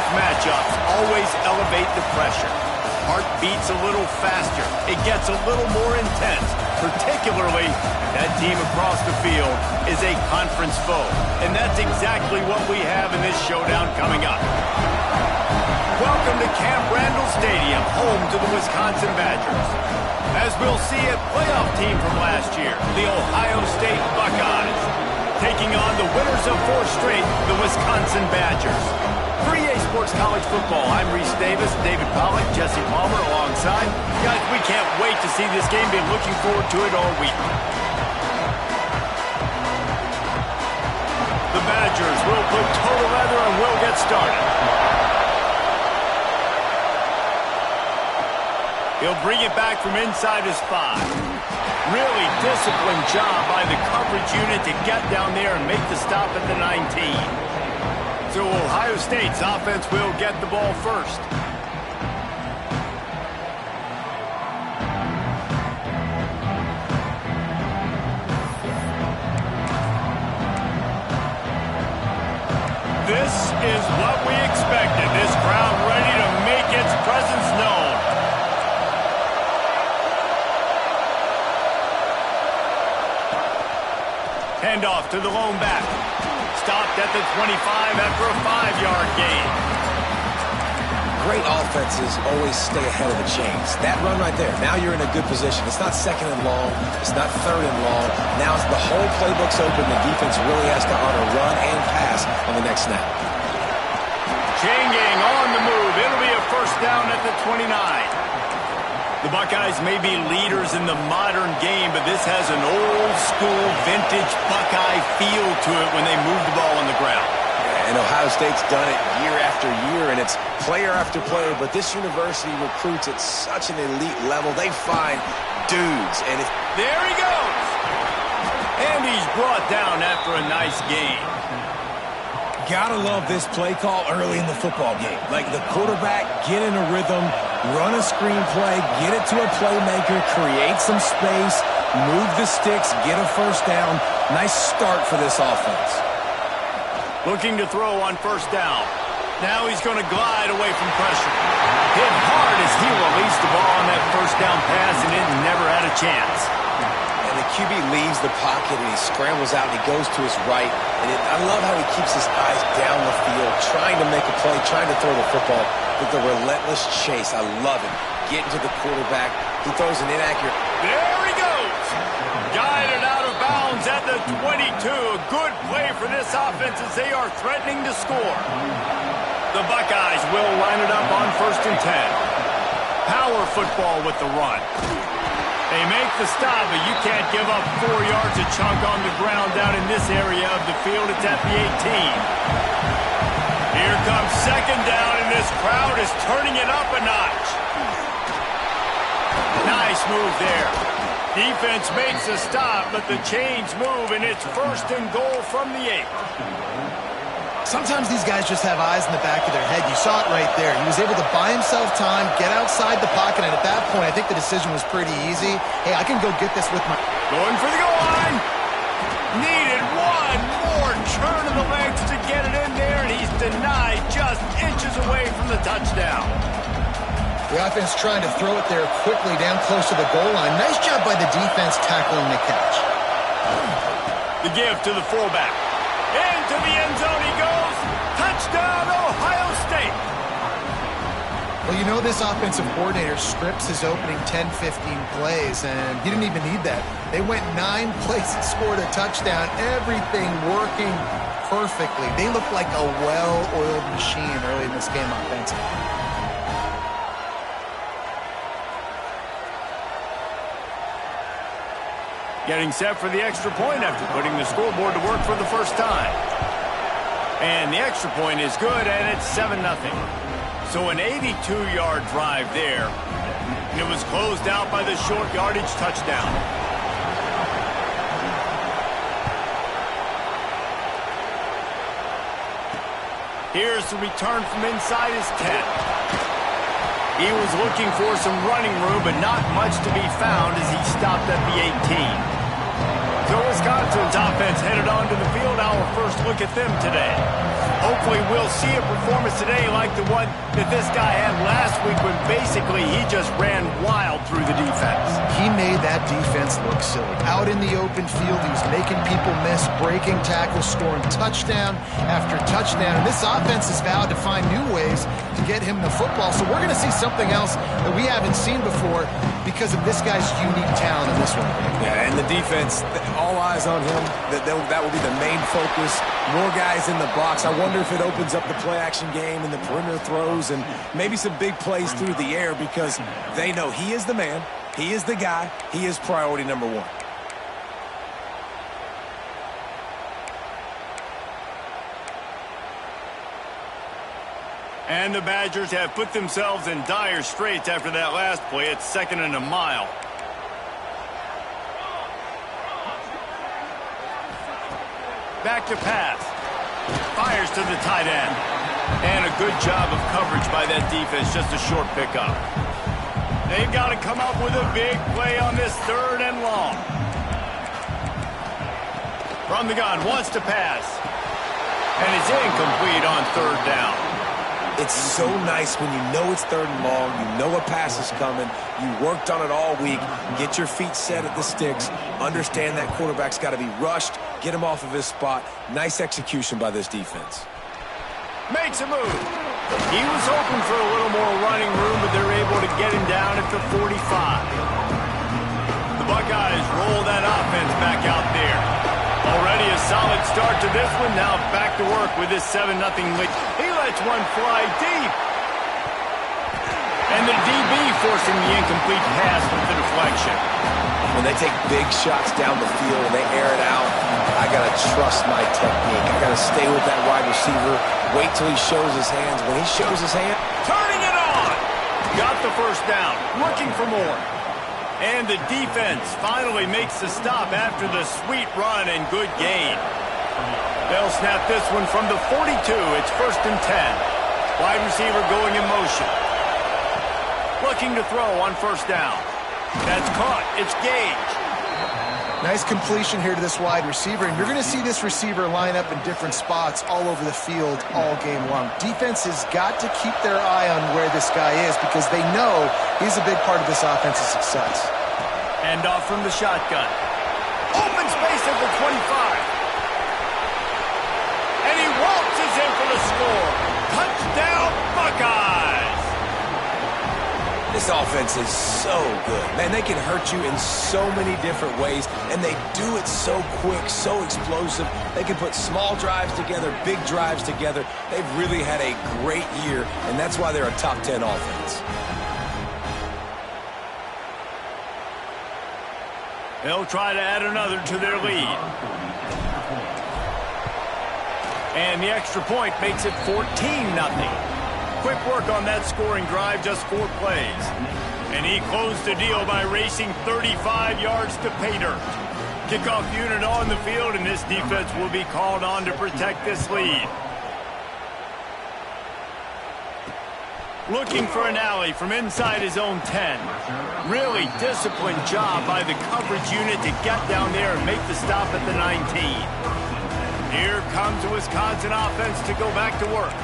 These matchups always elevate the pressure. Heart beats a little faster. It gets a little more intense, particularly that team across the field is a conference foe. And that's exactly what we have in this showdown coming up. Welcome to Camp Randall Stadium, home to the Wisconsin Badgers. As we'll see a playoff team from last year, the Ohio State Buckeyes, taking on the winners of 4 straight, the Wisconsin Badgers. For EA Sports College Football, I'm Reese Davis, David Pollack, Jesse Palmer alongside. Guys, we can't wait to see this game. Been looking forward to it all week. The Badgers will put total leather and will get started. He'll bring it back from inside his 5. Really disciplined job by the coverage unit to get down there and make the stop at the 19. So Ohio State's offense will get the ball first. This is what we expected. This crowd ready to make its presence known. Handoff to the lone back. Stopped at the 25 after a 5-yard gain. Great offenses always stay ahead of the chains. That run right there, now you're in a good position. It's not 2nd and long. It's not 3rd and long. Now the whole playbook's open. The defense really has to honor run and pass on the next snap. Chain gang on the move. It'll be a first down at the 29. The Buckeyes may be leaders in the modern game, but this has an old-school, vintage Buckeye feel to it when they move the ball on the ground. And Ohio State's done it year after year, and it's player after player, but this university recruits at such an elite level. They find dudes, and there he goes! And he's brought down after a nice gain. Gotta love this play call early in the football game. Like the quarterback, get in a rhythm, run a screen play, get it to a playmaker, create some space, move the sticks, get a first down. Nice start for this offense. Looking to throw on first down. Now he's going to glide away from pressure. Hit hard as he released the ball on that first down pass, and it never had a chance. And the QB leaves the pocket, and he scrambles out, and he goes to his right. And I love how he keeps his eyes down the field, trying to make a play, trying to throw the football. With the relentless chase, I love it. Getting to the quarterback, he throws an inaccurate. There he goes! Guided out of bounds at the 22. A good play for this offense as they are threatening to score. The Buckeyes will line it up on 1st and 10. Power football with the run. They make the stop, but you can't give up 4 yards a chunk on the ground down in this area of the field. It's at the 18. Here comes 2nd down, and this crowd is turning it up a notch. Nice move there. Defense makes a stop, but the chains move, and it's 1st and goal from the 8. Sometimes these guys just have eyes in the back of their head. You saw it right there. He was able to buy himself time, get outside the pocket, and at that point, I think the decision was pretty easy. Hey, I can go get this with my... Going for the goal line. Needed one more turn of the legs to get it in there, and he's denied just inches away from the touchdown. The offense trying to throw it there quickly down close to the goal line. Nice job by the defense tackling the catch. The give to the fullback. Into the end zone he goes. Touchdown, Ohio State. Well, you know this offensive coordinator scripts his opening 10, 15 plays, and he didn't even need that. They went 9 plays and scored a touchdown. Everything working perfectly. They look like a well-oiled machine early in this game offensively. Getting set for the extra point after putting the scoreboard to work for the first time. And the extra point is good, and it's 7-0. So an 82-yard drive there. And it was closed out by the short yardage touchdown. Here's the return from inside his 10. He was looking for some running room, but not much to be found as he stopped at the 18. So So Wisconsin's offense headed onto the field. Our first look at them today. Hopefully we'll see a performance today like the one that this guy had last week when basically he just ran wild through the defense. He made that defense look silly. Out in the open field, he was making people miss, breaking tackles, scoring touchdown after touchdown. And this offense has vowed to find new ways to get him the football. So we're going to see something else that we haven't seen before because of this guy's unique talent in this one. Yeah, and the defense, all eyes on him. That will be the main focus. More guys in the box. I wonder if it opens up the play-action game and the perimeter throws and maybe some big plays through the air because they know he is the man, he is the guy, he is priority number one. And the Badgers have put themselves in dire straits after that last play. It's 2nd and a mile. Back to pass. Fires to the tight end. And a good job of coverage by that defense. Just a short pickup. They've got to come up with a big play on this 3rd and long. From the gun, wants to pass. And it's incomplete on 3rd down. It's so nice when you know it's 3rd and long, you know a pass is coming, you worked on it all week, get your feet set at the sticks, understand that quarterback's got to be rushed, get him off of his spot. Nice execution by this defense. Makes a move. He was hoping for a little more running room, but they're able to get him down at the 45. The Buckeyes roll that offense back out there. Already a solid start to this one. Now back to work with this 7-0 lead. He lets one fly deep. And the DB forcing the incomplete pass with the deflection. When they take big shots down the field and they air it out, I got to trust my technique. I got to stay with that wide receiver, wait till he shows his hands. When he shows his hand, turning it on. Got the first down, looking for more. And the defense finally makes the stop after the sweet run and good gain. They'll snap this one from the 42. It's 1st and 10. Wide receiver going in motion. Looking to throw on 1st down. That's caught. It's Gage. Nice completion here to this wide receiver, and you're going to see this receiver line up in different spots all over the field all game long. Defense has got to keep their eye on where this guy is because they know he's a big part of this offense's success. And off from the shotgun. Open space at the 25. And he waltzes in for the score. Touchdown, Buckeyes! this offense is so good. Man, they can hurt you in so many different ways, and they do it so quick, so explosive. They can put small drives together, big drives together. They've really had a great year, and that's why they're a top 10 offense. They'll try to add another to their lead. And the extra point makes it 14-0. Quick work on that scoring drive, just 4 plays. And he closed the deal by racing 35 yards to pay dirt. Kickoff unit on the field, and this defense will be called on to protect this lead. Looking for an alley from inside his own 10. Really disciplined job by the coverage unit to get down there and make the stop at the 19. Here comes the Wisconsin offense to go back to work.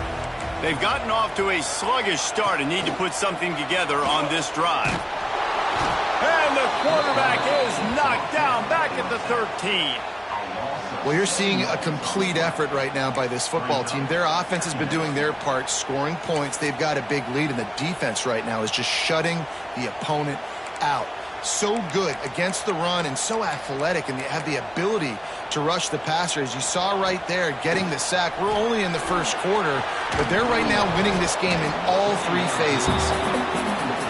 They've gotten off to a sluggish start and need to put something together on this drive. And the quarterback is knocked down back at the 13. Well, you're seeing a complete effort right now by this football team. Their offense has been doing their part, scoring points. They've got a big lead, and the defense right now is just shutting the opponent out. So good against the run and so athletic, and they have the ability to rush the passer. As you saw right there, getting the sack. We're only in the first quarter, but they're right now winning this game in all 3 phases.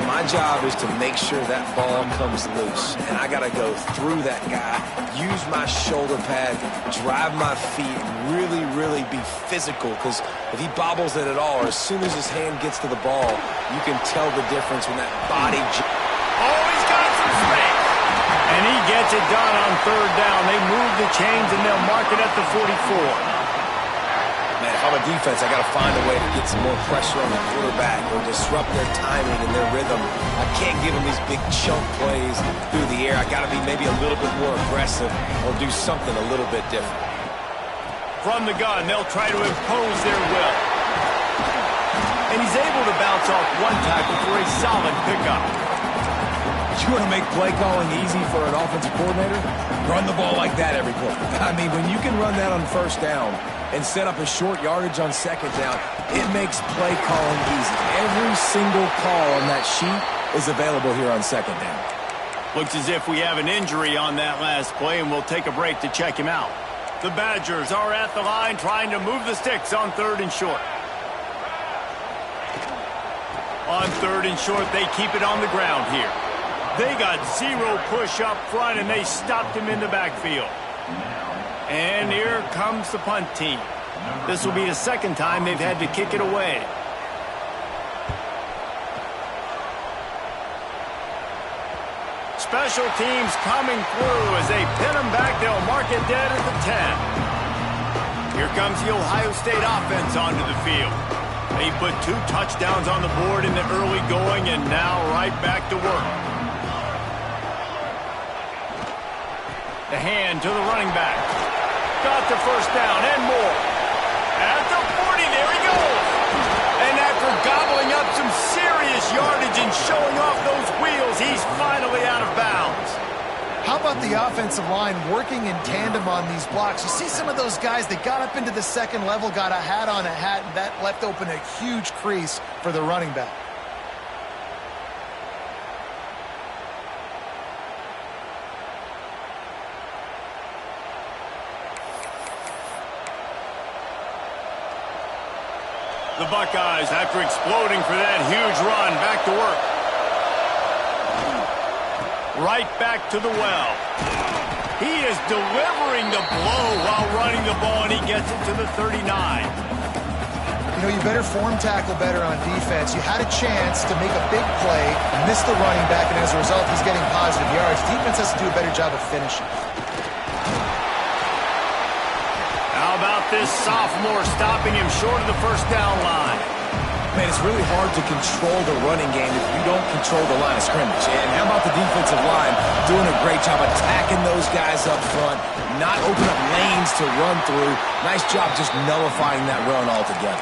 My job is to make sure that ball comes loose, and I got to go through that guy, use my shoulder pad, drive my feet, really be physical, because if he bobbles it at all, or as soon as his hand gets to the ball, you can tell the difference when that body... Oh, he's got some space. And he gets it done on 3rd down. They move the chains, and they'll mark it at the 44. Man, If I'm a defense, I got to find a way to get some more pressure on the quarterback or disrupt their timing and their rhythm. I can't give them these big chunk plays through the air. I got to be maybe a little bit more aggressive or do something a little bit different. From the gun, they'll try to impose their will. And he's able to bounce off one tackle for a solid pickup. You want to make play calling easy for an offensive coordinator? Run the ball like that every play. I mean, when you can run that on first down and set up a short yardage on second down, it makes play calling easy. Every single call on that sheet is available here on second down. Looks as if we have an injury on that last play, and we'll take a break to check him out. The Badgers are at the line trying to move the sticks on 3rd and short. On 3rd and short, they keep it on the ground here. They got 0 push up front, and they stopped him in the backfield. And here comes the punt team. This will be the second time they've had to kick it away. Special teams coming through as they pin them back. They'll mark it dead at the 10. Here comes the Ohio State offense onto the field. They put 2 touchdowns on the board in the early going, and now right back to work. The hand to the running back. Got the first down and more. At the 40, there he goes. And after gobbling up some serious yardage and showing off those wheels, he's finally out of bounds. How about the offensive line working in tandem on these blocks? You see some of those guys that got up into the second level, got a hat on a hat, and that left open a huge crease for the running back. The Buckeyes, after exploding for that huge run, back to work. Right back to the well. He is delivering the blow while running the ball, and he gets it to the 39. You know, you better form tackle better on defense. You had a chance to make a big play, missed the running back, and as a result, he's getting positive yards. Defense has to do a better job of finishing. How about this sophomore stopping him short of the first down line? Man, it's really hard to control the running game if you don't control the line of scrimmage. And how about the defensive line doing a great job attacking those guys up front, not open up lanes to run through. Nice job just nullifying that run altogether.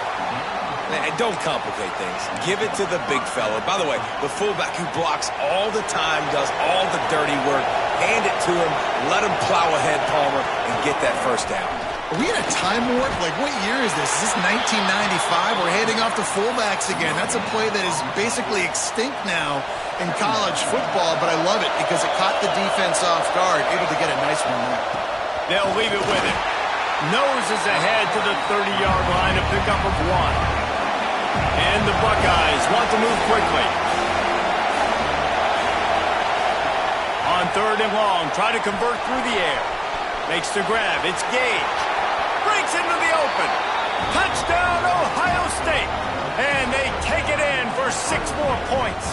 And don't complicate things. Give it to the big fella. By the way, the fullback who blocks all the time, does all the dirty work. Hand it to him, let him plow ahead, Palmer, and get that first down. Are we in a time warp? Like, what year is this? Is this 1995? We're handing off to fullbacks again. That's a play that is basically extinct now in college football, but I love it because it caught the defense off guard, able to get a nice one there. They'll leave it with him. Noses ahead to the 30-yard line, a pickup of 1. And the Buckeyes want to move quickly. On 3rd and long, try to convert through the air. Makes the grab. It's Gage. Breaks into the open. Touchdown, Ohio State. And they take it in for 6 more points.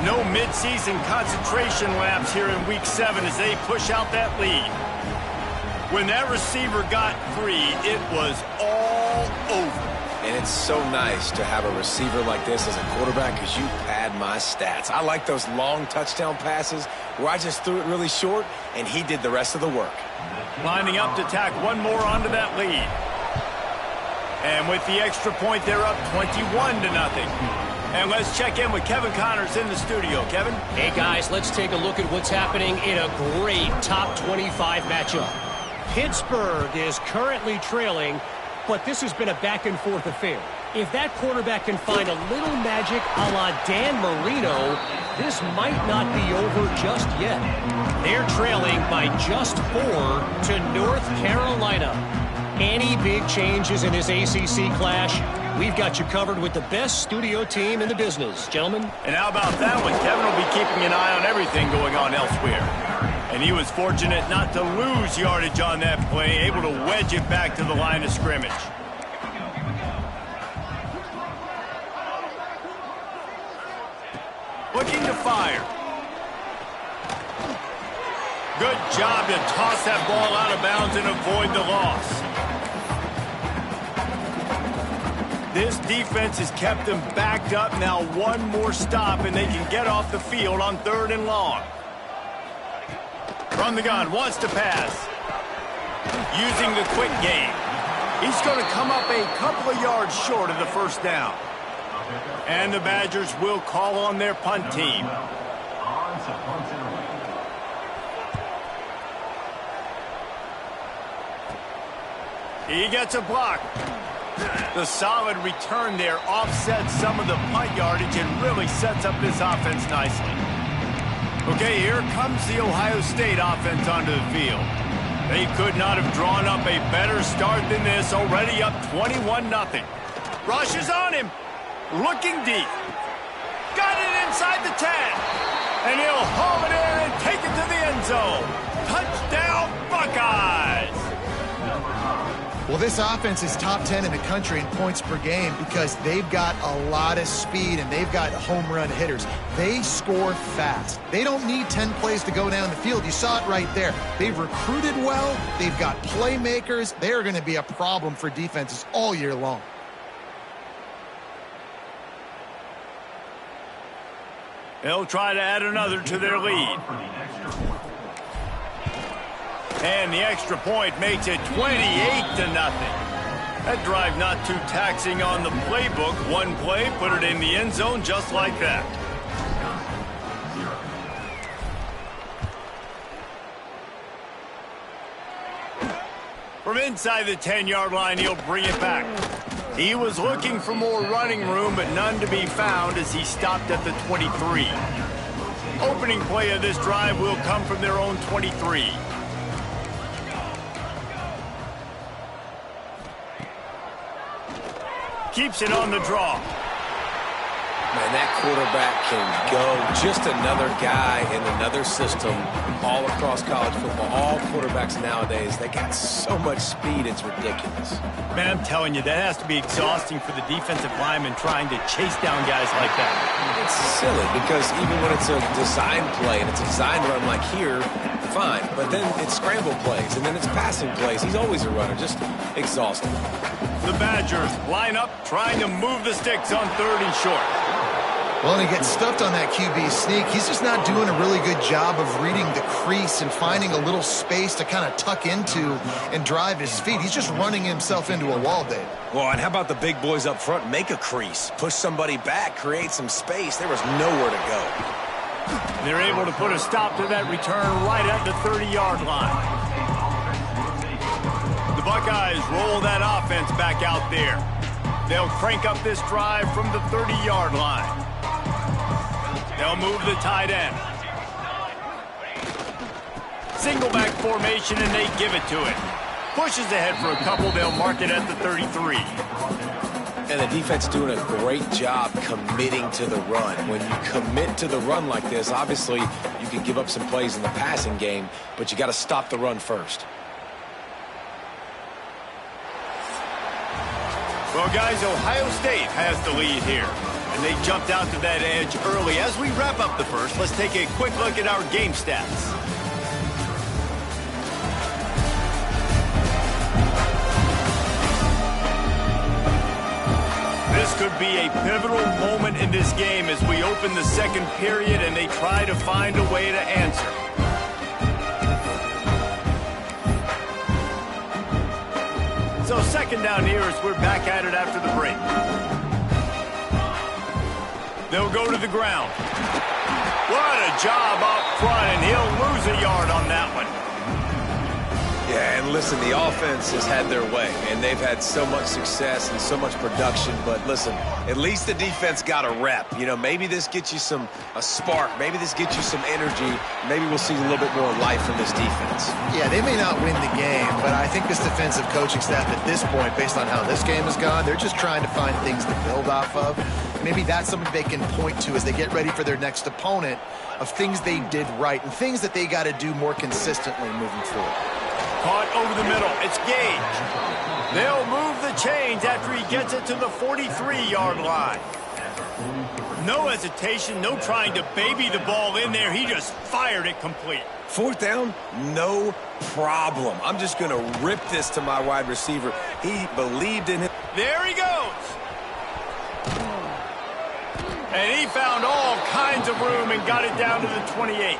No midseason concentration laps here in Week 7 as they push out that lead. When that receiver got free, it was all over. And it's so nice to have a receiver like this as a quarterback because you pad my stats. I like those long touchdown passes where I just threw it really short and he did the rest of the work. Lining up to tack one more onto that lead. And with the extra point, they're up 21-0. And let's check in with Kevin Connors in the studio. Kevin? Hey, guys, let's take a look at what's happening in a great top 25 matchup. Pittsburgh is currently trailing, but this has been a back-and-forth affair. If that quarterback can find a little magic a la Dan Marino, this might not be over just yet. They're trailing by just 4 to North Carolina. Any big changes in this ACC clash? We've got you covered with the best studio team in the business, gentlemen. And how about that one? Kevin will be keeping an eye on everything going on elsewhere. And he was fortunate not to lose yardage on that play, able to wedge it back to the line of scrimmage. Looking to fire. Good job to toss that ball out of bounds and avoid the loss. This defense has kept them backed up. Now one more stop, and they can get off the field on 3rd and long. From the gun, wants to pass. Using the quick game. He's going to come up a couple of yards short of the first down. And the Badgers will call on their punt team. He gets a block. The solid return there offsets some of the punt yardage and really sets up this offense nicely. Okay, here comes the Ohio State offense onto the field. They could not have drawn up a better start than this, already up 21-0. Rush is on him, looking deep. Got it inside the 10. And he'll haul it in and take it to the end zone. Touchdown, Buckeyes! Well, this offense is top 10 in the country in points per game because they've got a lot of speed and they've got home run hitters. They score fast. They don't need 10 plays to go down the field. You saw it right there. They've recruited well. They've got playmakers. They're going to be a problem for defenses all year long. They'll try to add another to their lead. And the extra point makes it 28-0. That drive not too taxing on the playbook. One play, put it in the end zone just like that. From inside the 10-yard line, he'll bring it back. He was looking for more running room, but none to be found as he stopped at the 23. Opening play of this drive will come from their own 23. Keeps it on the draw. Man, that quarterback can go. Just another guy in another system all across college football. All quarterbacks nowadays, they got so much speed, it's ridiculous. Man, I'm telling you, that has to be exhausting for the defensive lineman trying to chase down guys like that. It's silly because even when it's a design play and it's a design run like here, fine. But then it's scramble plays and then it's passing plays. He's always a runner, just exhausting. The Badgers line up, trying to move the sticks on 3rd and short. Well, and he gets stuffed on that QB sneak. He's just not doing a really good job of reading the crease and finding a little space to kind of tuck into and drive his feet. He's just running himself into a wall, Dave. Well, and how about the big boys up front? Make a crease, push somebody back, create some space. There was nowhere to go. They're able to put a stop to that return right at the 30-yard line. The Buckeyes roll that offense back out there. They'll crank up this drive from the 30-yard line. They'll move the tight end. Single back formation, and they give it to it. Pushes ahead for a couple. They'll mark it at the 33. And the defense doing a great job committing to the run. When you commit to the run like this, obviously you can give up some plays in the passing game, but you got to stop the run first. Well, guys, Ohio State has the lead here. And they jumped out to that edge early. As we wrap up the first, let's take a quick look at our game stats. This could be a pivotal moment in this game as we open the second period and they try to find a way to answer. So second down here as we're back at it after the break. They'll go to the ground. What a job up front, and he'll lose a yard on that one. Yeah, and listen, the offense has had their way, and they've had so much success and so much production. But listen, at least the defense got a rep. You know, maybe this gets you a spark. Maybe this gets you some energy. Maybe we'll see a little bit more life from this defense. Yeah, they may not win the game, but I think this defensive coaching staff at this point, based on how this game has gone, they're just trying to find things to build off of. Maybe that's something they can point to as they get ready for their next opponent of things they did right and things that they got to do more consistently moving forward. Caught over the middle. It's Gage. They'll move the chains after he gets it to the 43-yard line. No hesitation, no trying to baby the ball in there. He just fired it complete. Fourth down, no problem. I'm just going to rip this to my wide receiver. He believed in it. There he goes. And he found all kinds of room and got it down to the 28.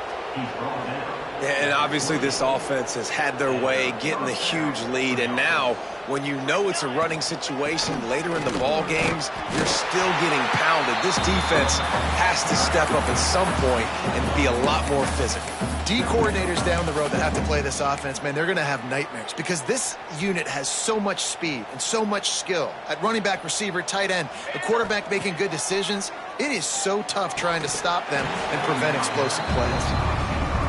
And obviously this offense has had their way, getting the huge lead. And now, when you know it's a running situation later in the ball games, you're still getting pounded. This defense has to step up at some point and be a lot more physical. D coordinators down the road that have to play this offense, man, they're going to have nightmares because this unit has so much speed and so much skill. At running back, receiver, tight end, the quarterback making good decisions, it is so tough trying to stop them and prevent explosive plays.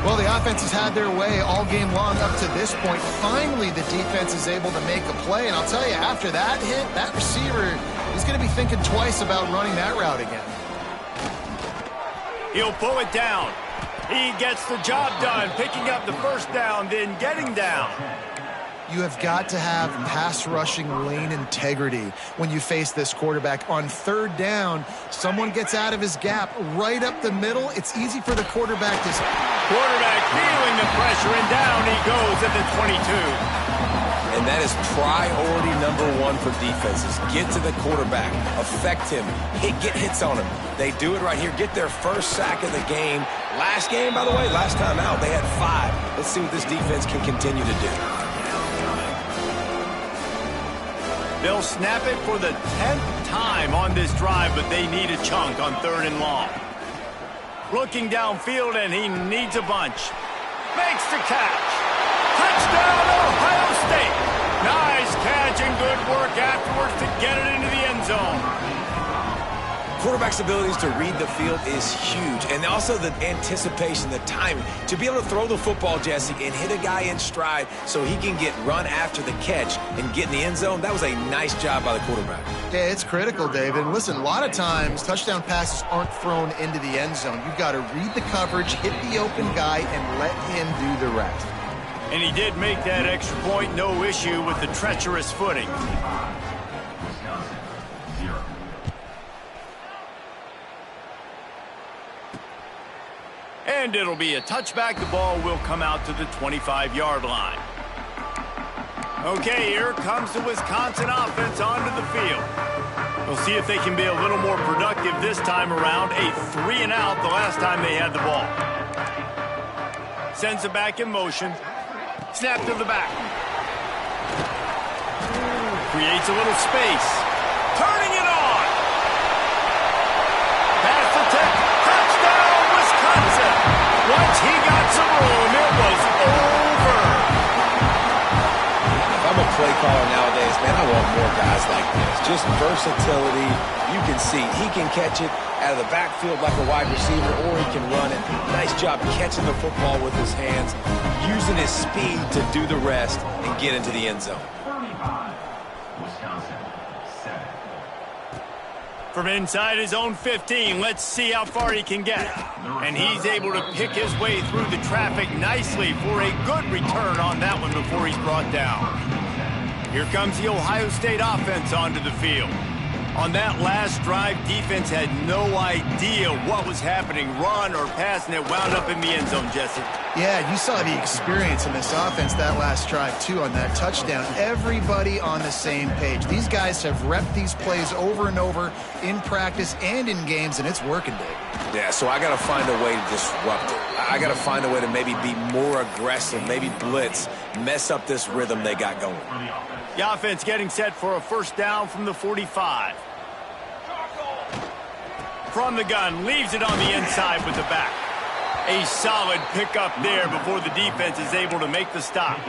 Well, the offense has had their way all game long up to this point. Finally, the defense is able to make a play. And I'll tell you, after that hit, that receiver is going to be thinking twice about running that route again. He'll pull it down. He gets the job done, picking up the first down, then getting down. You have got to have pass rushing lane integrity when you face this quarterback. On third down, someone gets out of his gap right up the middle. It's easy for the quarterback to... Quarterback feeling the pressure, and down he goes at the 22. And that is priority number one for defenses. Get to the quarterback, affect him, get hits on him. They do it right here, get their first sack of the game. Last game, by the way, last time out, they had 5. Let's see what this defense can continue to do. They'll snap it for the 10th time on this drive, but they need a chunk on 3rd and long. Looking downfield, and he needs a bunch. Makes the catch. Touchdown, Ohio State. Nice catch and good work afterwards to get it into the end zone. Quarterback's abilities to read the field is huge, and also the anticipation, the timing. To be able to throw the football, Jesse, and hit a guy in stride so he can get run after the catch and get in the end zone, that was a nice job by the quarterback. Yeah, it's critical, David. And listen, a lot of times touchdown passes aren't thrown into the end zone. You've got to read the coverage, hit the open guy, and let him do the rest. And he did make that extra point, no issue with the treacherous footing. And it'll be a touchback. The ball will come out to the 25-yard line. Okay, here comes the Wisconsin offense onto the field. We'll see if they can be a little more productive this time around. A 3-and-out the last time they had the ball. Sends it back in motion. Snap to the back. Creates a little space. Turning it on. Pass attempt. Touchdown, Wisconsin. Once he got some room, it was over. If I'm a play caller nowadays, man, I want more guys like this. Just versatility. You can see he can catch it out of the backfield like a wide receiver, or he can run it. Nice job catching the football with his hands, using his speed to do the rest and get into the end zone. From inside his own 15, let's see how far he can get. And he's able to pick his way through the traffic nicely for a good return on that one before he's brought down. Here comes the Ohio State offense onto the field. On that last drive, defense had no idea what was happening, run or pass, and it wound up in the end zone, Jesse. Yeah, you saw the experience in this offense that last drive, too, on that touchdown. Everybody on the same page. These guys have repped these plays over and over in practice and in games, and it's working, Dave. Yeah, so I got to find a way to disrupt it. I got to find a way to maybe be more aggressive, maybe blitz, mess up this rhythm they got going. The offense getting set for a first down from the 45. From the gun, leaves it on the inside with the back. A solid pickup there before the defense is able to make the stop.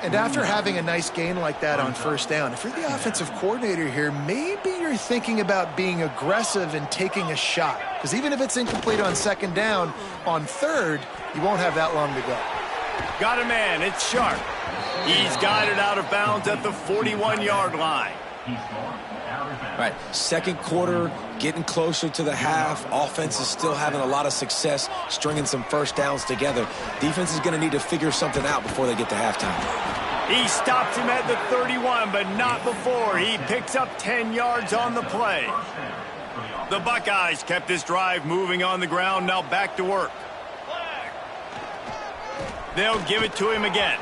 And after having a nice gain like that on first down, if you're the offensive coordinator here, maybe you're thinking about being aggressive and taking a shot. Because even if it's incomplete on second down, on third, you won't have that long to go. Got a man, it's Sharp. He's got it out of bounds at the 41-yard line. All right, second quarter, getting closer to the half. Offense is still having a lot of success stringing some first downs together. Defense is going to need to figure something out before they get to halftime. He stops him at the 31, but not before. He picks up 10 yards on the play. The Buckeyes kept this drive moving on the ground, now back to work. They'll give it to him again.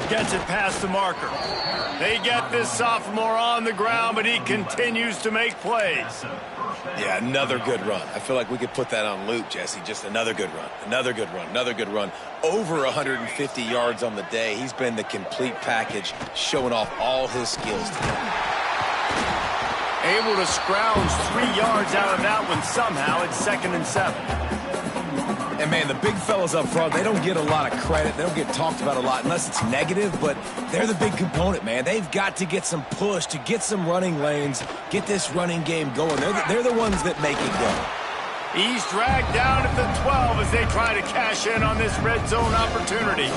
Gets it past the marker. They get this sophomore on the ground, but he continues to make plays. Yeah, another good run. I feel like we could put that on loop, Jesse. Just another good run, another good run, another good run. Over 150 yards on the day. He's been the complete package, showing off all his skills today. Able to scrounge 3 yards out of that one somehow. It's 2nd and 7. And, man, the big fellas up front, they don't get a lot of credit. They don't get talked about a lot unless it's negative, but they're the big component, man. They've got to get some push, to get some running lanes, get this running game going. They're the ones that make it go. He's dragged down at the 12 as they try to cash in on this red zone opportunity.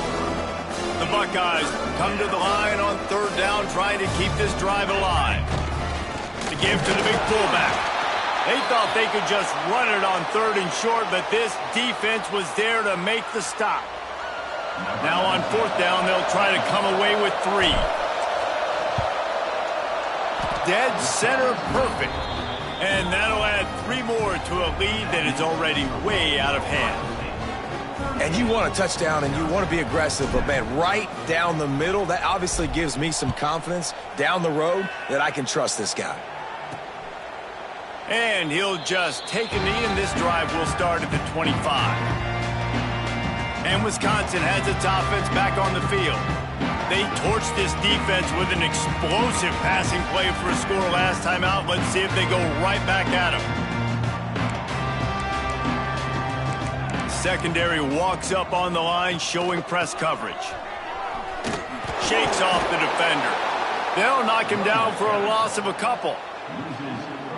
The Buckeyes come to the line on 3rd down, trying to keep this drive alive. To give to the big fullback. They thought they could just run it on 3rd and short, but this defense was there to make the stop. Now on 4th down, they'll try to come away with 3. Dead center perfect. And that'll add 3 more to a lead that is already way out of hand. And you want a touchdown and you want to be aggressive, but, man, right down the middle, that obviously gives me some confidence down the road that I can trust this guy. And he'll just take a knee, and this drive will start at the 25. And Wisconsin has its offense back on the field. They torched this defense with an explosive passing play for a score last time out. Let's see if they go right back at him. Secondary walks up on the line, showing press coverage. Shakes off the defender. They'll knock him down for a loss of a couple.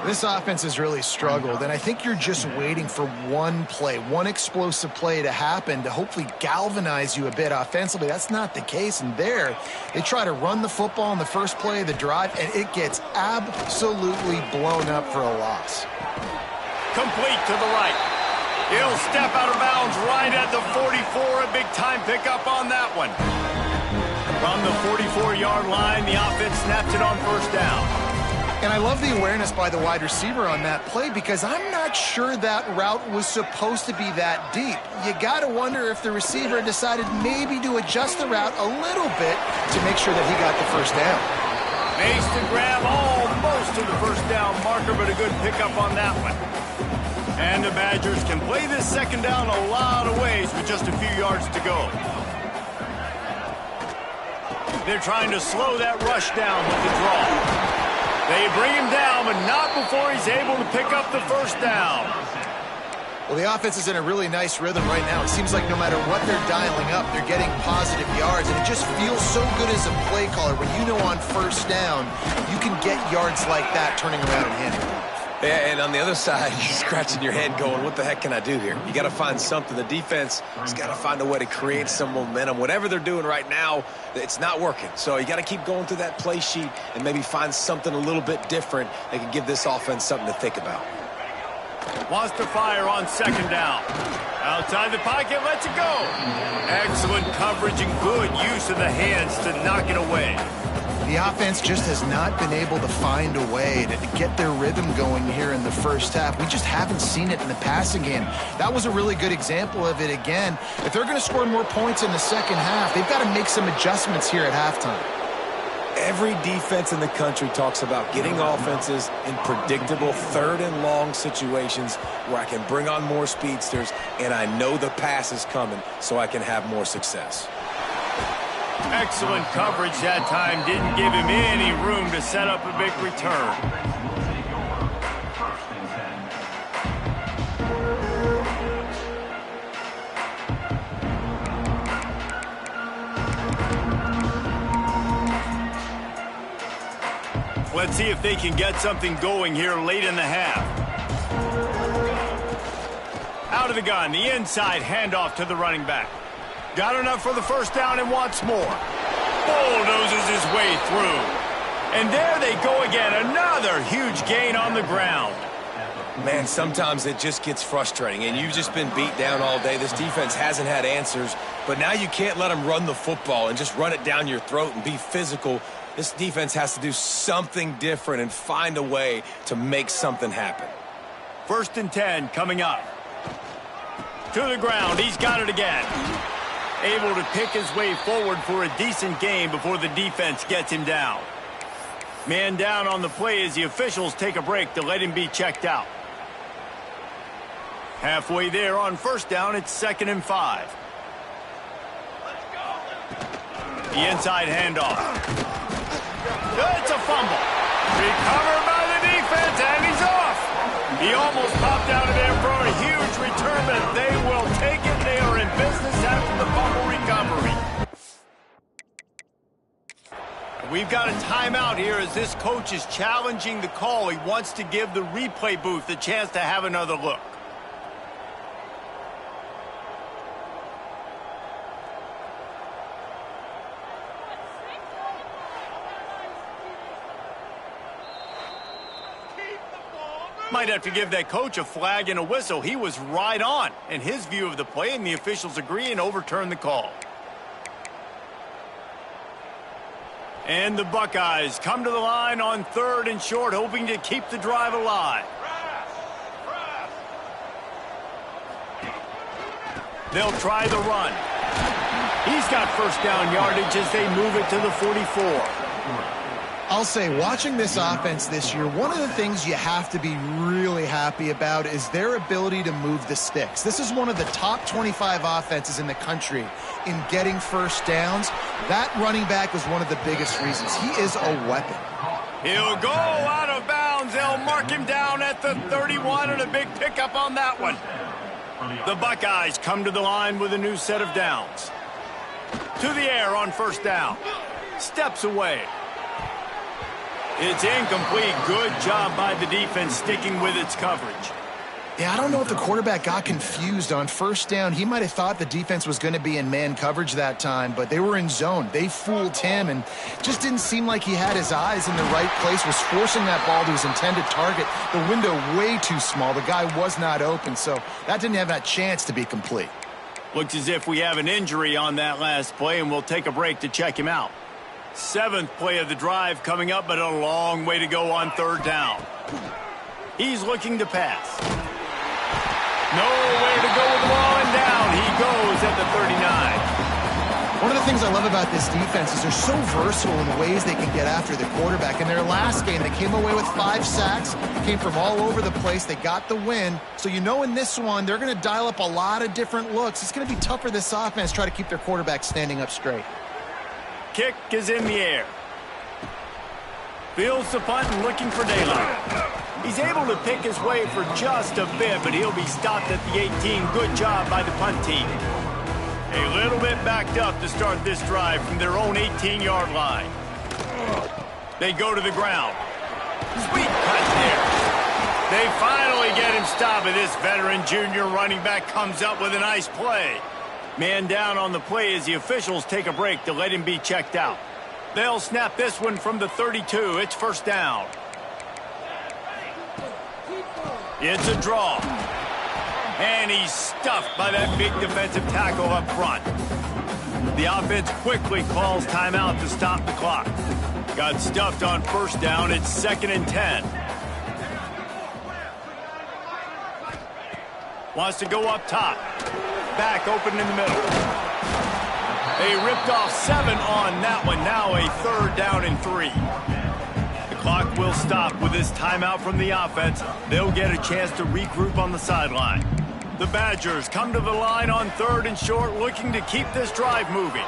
This offense has really struggled, and I think you're just waiting for one play, one explosive play to happen to hopefully galvanize you a bit offensively. That's not the case, and there, they try to run the football in the first play of the drive, and it gets absolutely blown up for a loss. Complete to the right. He'll step out of bounds right at the 44, a big-time pickup on that one. From the 44-yard line, the offense snaps it on 1st down. And I love the awareness by the wide receiver on that play because I'm not sure that route was supposed to be that deep. You got to wonder if the receiver decided maybe to adjust the route a little bit to make sure that he got the 1st down. Makes the grab almost to the 1st down marker, but a good pickup on that one. And the Badgers can play this 2nd down a lot of ways with just a few yards to go. They're trying to slow that rush down with the draw. They bring him down, but not before he's able to pick up the 1st down. Well, the offense is in a really nice rhythm right now. It seems like no matter what they're dialing up, they're getting positive yards, and it just feels so good as a play caller when you know on 1st down you can get yards like that turning around and handing it off. Yeah, and on the other side, you're scratching your head going, what the heck can I do here? You got to find something. The defense has got to find a way to create some momentum. Whatever they're doing right now, it's not working. So you got to keep going through that play sheet and maybe find something a little bit different that can give this offense something to think about. Wants to fire on 2nd down. Outside the pocket, lets it go. Excellent coverage and good use of the hands to knock it away. The offense just has not been able to find a way to get their rhythm going here in the 1st half. We just haven't seen it in the passing game. That was a really good example of it again. If they're going to score more points in the 2nd half, they've got to make some adjustments here at halftime. Every defense in the country talks about getting offenses in predictable 3rd and long situations where I can bring on more speedsters and I know the pass is coming so I can have more success. Excellent coverage that time. Didn't give him any room to set up a big return. Let's see if they can get something going here late in the half. Out of the gun, the inside handoff to the running back. Got enough for the 1st down and wants more. Bulldozes his way through. And there they go again. Another huge gain on the ground. Man, sometimes it just gets frustrating, and you've just been beat down all day. This defense hasn't had answers, but now you can't let them run the football and just run it down your throat and be physical. This defense has to do something different and find a way to make something happen. 1st and 10 coming up. To the ground. He's got it again. able to pick his way forward for a decent gain before the defense gets him down. Man down on the play as the officials take a break to let him be checked out. Halfway there on first down, it's 2nd and 5. The inside handoff. It's a fumble. Recovered by the defense, and he's off. He almost popped out of there for a huge return, but they will take it. They are in business after the fumble recovery. We've got a timeout here as this coach is challenging the call. He wants to give the replay booth a chance to have another look. Might have to give that coach a flag and a whistle. He was right on in his view of the play, and the officials agree and overturn the call. And the Buckeyes come to the line on 3rd and short, hoping to keep the drive alive. They'll try the run. He's got first down yardage as they move it to the 44. I'll say, watching this offense this year, one of the things you have to be really happy about is their ability to move the sticks. This is one of the top 25 offenses in the country in getting first downs. That running back was one of the biggest reasons. He is a weapon. He'll go out of bounds. They'll mark him down at the 31, and a big pickup on that one. The Buckeyes come to the line with a new set of downs. To the air on first down. Steps away. It's incomplete. Good job by the defense sticking with its coverage. Yeah, I don't know if the quarterback got confused on first down. He might have thought the defense was going to be in man coverage that time, but they were in zone. They fooled him and just didn't seem like he had his eyes in the right place, was forcing that ball to his intended target. The window way too small. The guy was not open, so that didn't have that chance to be complete. Looks as if we have an injury on that last play, and we'll take a break to check him out. 7th play of the drive coming up, but a long way to go on 3rd down. He's looking to pass. No way to go with the ball, and down he goes at the 39. One of the things I love about this defense is they're so versatile in the ways they can get after the quarterback. In their last game, they came away with 5 sacks, came from all over the place. They got the win. So you know in this one, they're going to dial up a lot of different looks. It's going to be tough for this offense to try to keep their quarterback standing up straight. Kick is in the air. Fields the punt and looking for daylight. He's able to pick his way for just a bit, but he'll be stopped at the 18. Good job by the punt team. A little bit backed up to start this drive from their own 18-yard line. They go to the ground. Sweet cut there. They finally get him stopped, and this veteran junior running back comes up with a nice play. Man down on the play as the officials take a break to let him be checked out. They'll snap this one from the 32. It's first down. It's a draw. And he's stuffed by that big defensive tackle up front. The offense quickly calls timeout to stop the clock. Got stuffed on first down. It's 2nd and 10. Wants to go up top. Back open in the middle. They ripped off 7 on that one. Now a 3rd down and 3. The clock will stop with this timeout from the offense. They'll get a chance to regroup on the sideline. The Badgers come to the line on 3rd and short, looking to keep this drive moving.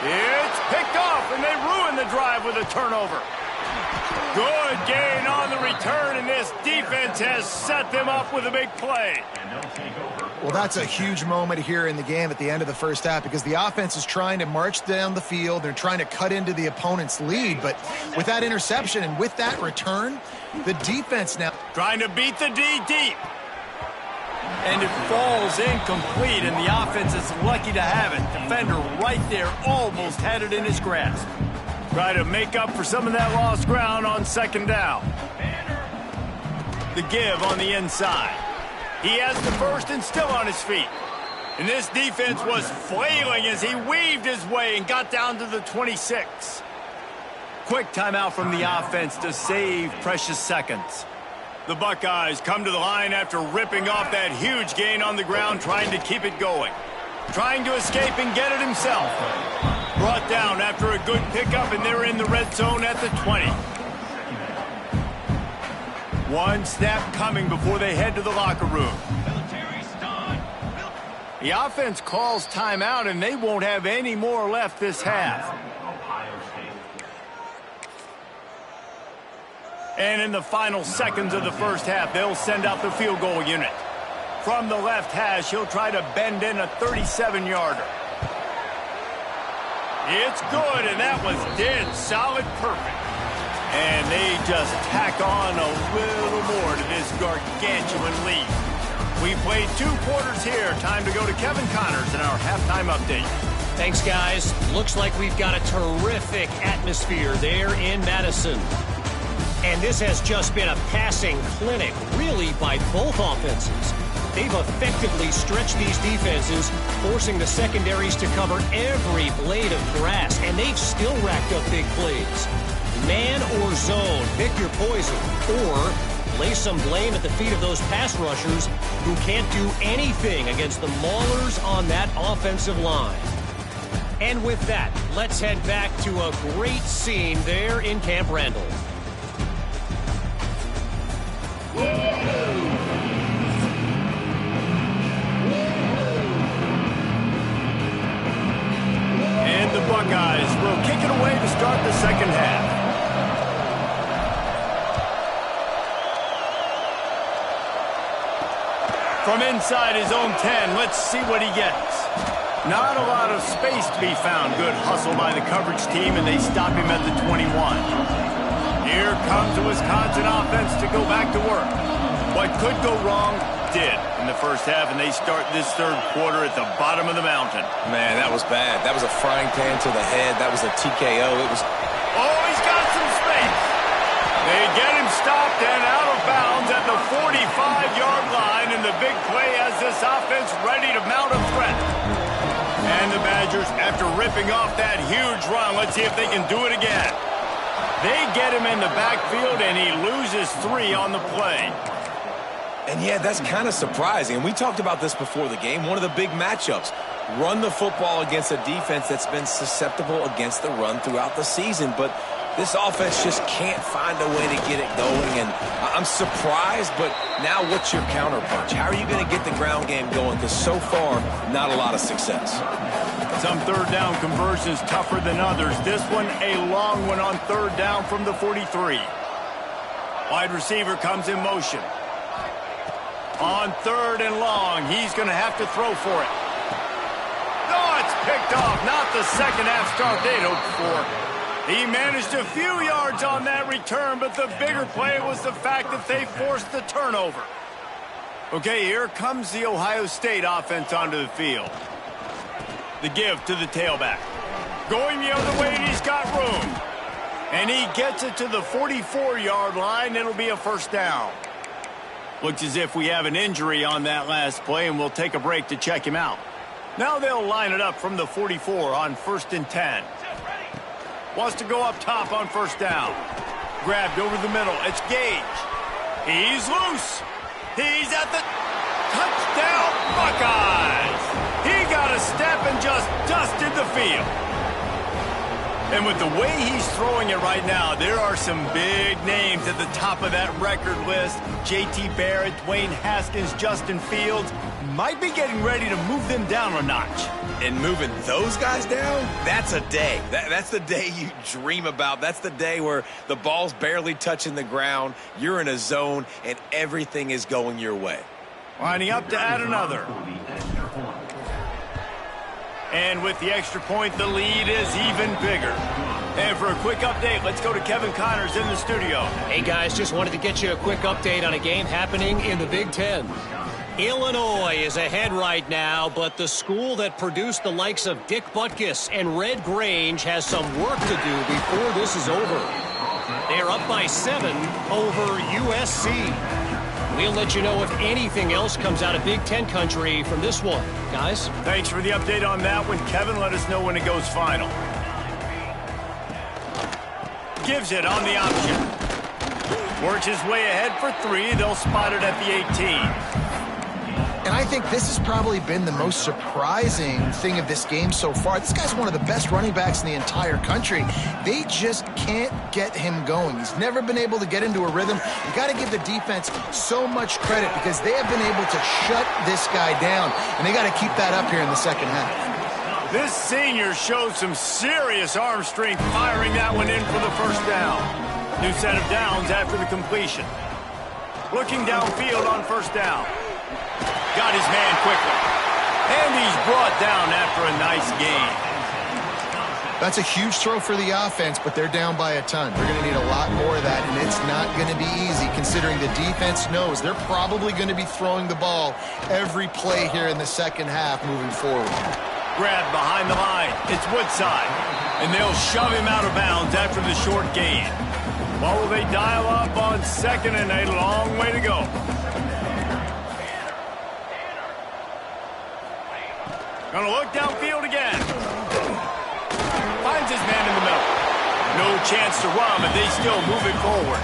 It's picked off, and they ruin the drive with a turnover. Good gain on the return, and this defense has set them up with a big play. Well, that's a huge moment here in the game at the end of the first half because the offense is trying to march down the field. They're trying to cut into the opponent's lead, but with that interception and with that return, the defense now trying to beat the D deep. And it falls incomplete, and the offense is lucky to have it. Defender right there almost had it in his grasp. Try to make up for some of that lost ground on 2nd down. The give on the inside. He has the first and still on his feet. And this defense was flailing as he weaved his way and got down to the 26. Quick timeout from the offense to save precious seconds. The Buckeyes come to the line after ripping off that huge gain on the ground, trying to keep it going. Trying to escape and get it himself. Brought down after a good pickup, and they're in the red zone at the 20. One snap coming before they head to the locker room. The offense calls timeout, and they won't have any more left this half. And in the final seconds of the first half, they'll send out the field goal unit. From the left hash, he'll try to bend in a 37-yarder. It's good, and that was dead solid perfect. And they just tack on a little more to this gargantuan lead. We played 2 quarters here. Time to go to Kevin Connors in our halftime update. Thanks, guys. Looks like we've got a terrific atmosphere there in Madison. And this has just been a passing clinic, really, by both offenses. They've effectively stretched these defenses, forcing the secondaries to cover every blade of grass, and they've still racked up big plays. Man or zone, pick your poison, or lay some blame at the feet of those pass rushers who can't do anything against the maulers on that offensive line. And with that, let's head back to a great scene there in Camp Randall. And the Buckeyes will kick it away to start the second half. From inside his own 10, let's see what he gets. Not a lot of space to be found. Good hustle by the coverage team, and they stop him at the 21. Here comes the Wisconsin offense to go back to work. What could go wrong did in the first half, and they start this third quarter at the bottom of the mountain. Man, that was bad. That was a frying pan to the head. That was a TKO. It was... Oh, he's got some space. They get him stopped and out of bounds at the 45-yard line, and the big play has this offense ready to mount a threat. And the Badgers, after ripping off that huge run, let's see if they can do it again. They get him in the backfield, and he loses 3 on the play. And yeah, that's kind of surprising. We talked about this before the game. One of the big matchups. Run the football against a defense that's been susceptible against the run throughout the season. But this offense just can't find a way to get it going. And I'm surprised, but now what's your counterpunch? How are you going to get the ground game going? Because so far, not a lot of success. Some third down conversions tougher than others. This one, a long one on third down from the 43. Wide receiver comes in motion. On third and long, he's going to have to throw for it. Oh, it's picked off. Not the second half start they'd hoped for. He managed a few yards on that return, but the bigger play was the fact that they forced the turnover. Okay, here comes the Ohio State offense onto the field. The give to the tailback. Going the other way, and he's got room. And he gets it to the 44-yard line. It'll be a first down. Looks as if we have an injury on that last play, and we'll take a break to check him out. Now they'll line it up from the 44 on 1st and 10. Wants to go up top on first down. Grabbed over the middle. It's Gage. He's loose. He's at the touchdown Buckeyes. He got a step and just dusted the field. And with the way he's throwing it right now, there are some big names at the top of that record list. J.T. Barrett, Dwayne Haskins, Justin Fields might be getting ready to move them down a notch. And moving those guys down, that's a day. That's the day you dream about. That's the day where the ball's barely touching the ground, you're in a zone, and everything is going your way. Lining up to add another. And with the extra point, the lead is even bigger. And for a quick update, let's go to Kevin Connors in the studio. Hey, guys, just wanted to get you a quick update on a game happening in the Big Ten. Illinois is ahead right now, but the school that produced the likes of Dick Butkus and Red Grange has some work to do before this is over. They're up by 7 over USC. We'll let you know if anything else comes out of Big Ten country from this one. Guys? Thanks for the update on that one. Kevin, let us know when it goes final. Gives it on the option. Works his way ahead for 3. They'll spot it at the 18. And I think this has probably been the most surprising thing of this game so far. This guy's one of the best running backs in the entire country. They just can't get him going. He's never been able to get into a rhythm. You got to give the defense so much credit because they have been able to shut this guy down, and they got to keep that up here in the second half. This senior shows some serious arm strength firing that one in for the first down. New set of downs after the completion. Looking downfield on first down. Got his man quickly. And he's brought down after a nice gain. That's a huge throw for the offense, but they're down by a ton. They're going to need a lot more of that, and it's not going to be easy considering the defense knows they're probably going to be throwing the ball every play here in the second half moving forward. Grabbed behind the line. It's Woodside. And they'll shove him out of bounds after the short gain. What will they dial up on second and a long way to go? Gonna look downfield again. Finds his man in the middle. No chance to run, but they still move it forward.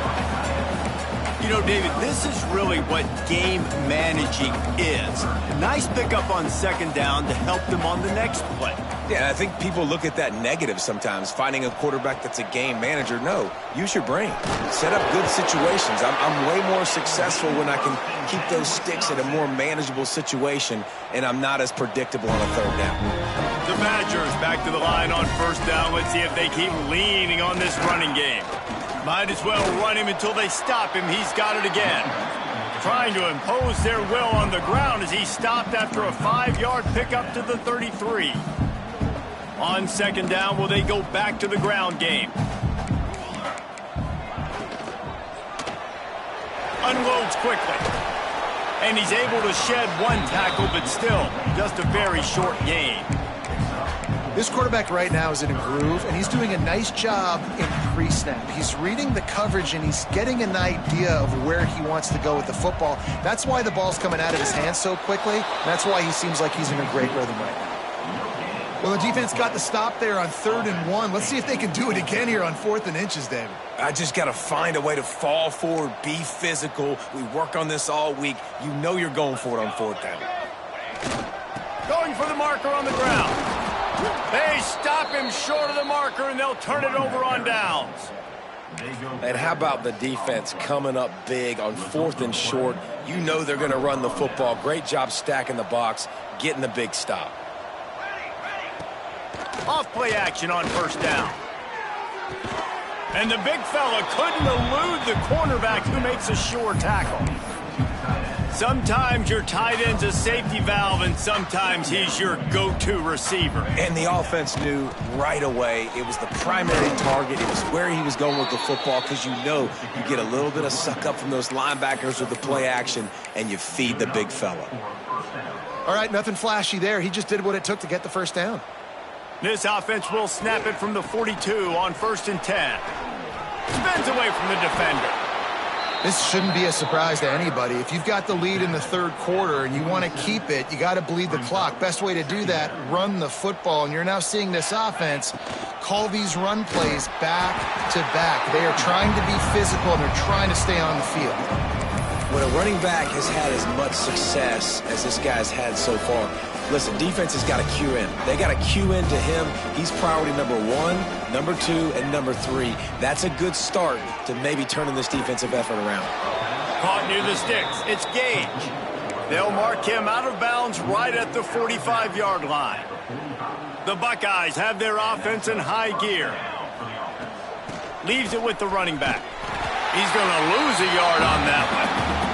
You know, David, this is really what game managing is. Nice pickup on second down to help them on the next play. Yeah, I think people look at that negative sometimes, finding a quarterback that's a game manager. No, use your brain. Set up good situations. I'm way more successful when I can keep those sticks in a more manageable situation, and I'm not as predictable on a third down. The Badgers back to the line on first down. Let's see if they keep leaning on this running game. Might as well run him until they stop him. He's got it again. Trying to impose their will on the ground as he stopped after a 5-yard pickup to the 33. On second down, will they go back to the ground game? Unloads quickly. And he's able to shed one tackle, but still just a very short gain. This quarterback right now is in a groove, and he's doing a nice job in pre-snap. He's reading the coverage, and he's getting an idea of where he wants to go with the football. That's why the ball's coming out of his hands so quickly, and that's why he seems like he's in a great rhythm right now. Well, the defense got the stop there on 3rd and 1. Let's see if they can do it again here on 4th and inches, David. I just got to find a way to fall forward, be physical. We work on this all week. You know you're going for it on 4th down. Going for the marker on the ground. They stop him short of the marker, and they'll turn it over on downs. And how about the defense coming up big on 4th and short? You know they're going to run the football. Great job stacking the box, getting the big stop. Off play action on first down. And the big fella couldn't elude the cornerback who makes a sure tackle. Sometimes your tight end's a safety valve, and sometimes he's your go-to receiver. And the offense knew right away it was the primary target. It was where he was going with the football because you know you get a little bit of suck up from those linebackers with the play action, and you feed the big fella. All right, nothing flashy there. He just did what it took to get the first down. This offense will snap it from the 42 on 1st and 10. Spins away from the defender. This shouldn't be a surprise to anybody. If you've got the lead in the 3rd quarter and you want to keep it, you got to bleed the clock. Best way to do that, run the football. And you're now seeing this offense call these run plays back to back. They are trying to be physical, and they're trying to stay on the field. When a running back has had as much success as this guy's had so far, listen, defense has got to cue in. They got to cue in to him. He's priority number 1, number 2, and number 3. That's a good start to maybe turning this defensive effort around. Caught near the sticks. It's Gage. They'll mark him out of bounds right at the 45-yard line. The Buckeyes have their offense in high gear. Leaves it with the running back. He's going to lose a yard on that one.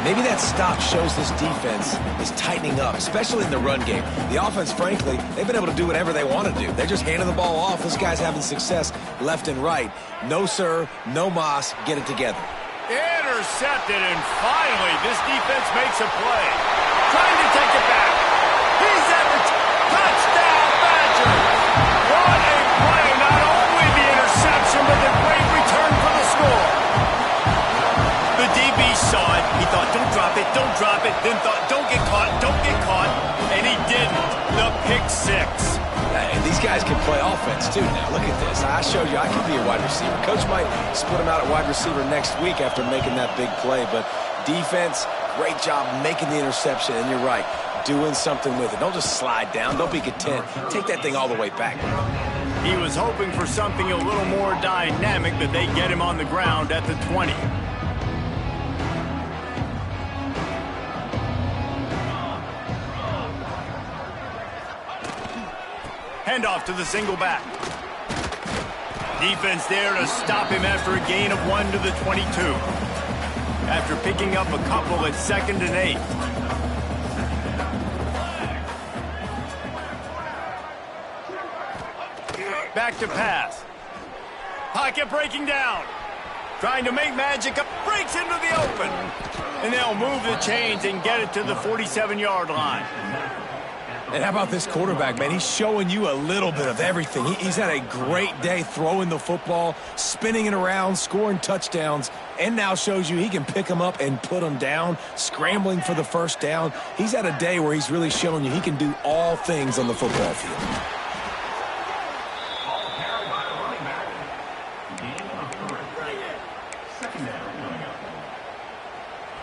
Maybe that stop shows this defense is tightening up, especially in the run game. The offense, frankly, they've been able to do whatever they want to do. They're just handing the ball off. This guy's having success left and right. No, sir, no mas, get it together. Intercepted, and finally, this defense makes a play. Trying to take it back. He's at the touchdown, Badgers. What a play. Not only the interception, but the great return for the score. The DB saw it. He thought, don't drop it, don't drop it. Then thought, don't get caught, and he didn't. The pick six. And these guys can play offense, too, now. Look at this. I showed you I can be a wide receiver. Coach might split him out at wide receiver next week after making that big play, but defense, great job making the interception, and you're right, doing something with it. Don't just slide down. Don't be content. Take that thing all the way back. He was hoping for something a little more dynamic, but they get him on the ground at the 20. Handoff to the single back. Defense there to stop him after a gain of 1 to the 22. After picking up a couple at 2nd and 8. Back to pass. Pocket breaking down. Trying to make magic up. Breaks into the open. And they'll move the chains and get it to the 47-yard line. And how about this quarterback, man? He's showing you a little bit of everything. He's had a great day throwing the football, spinning it around, scoring touchdowns, and now shows you he can pick them up and put them down, scrambling for the first down. He's had a day where he's really showing you he can do all things on the football field.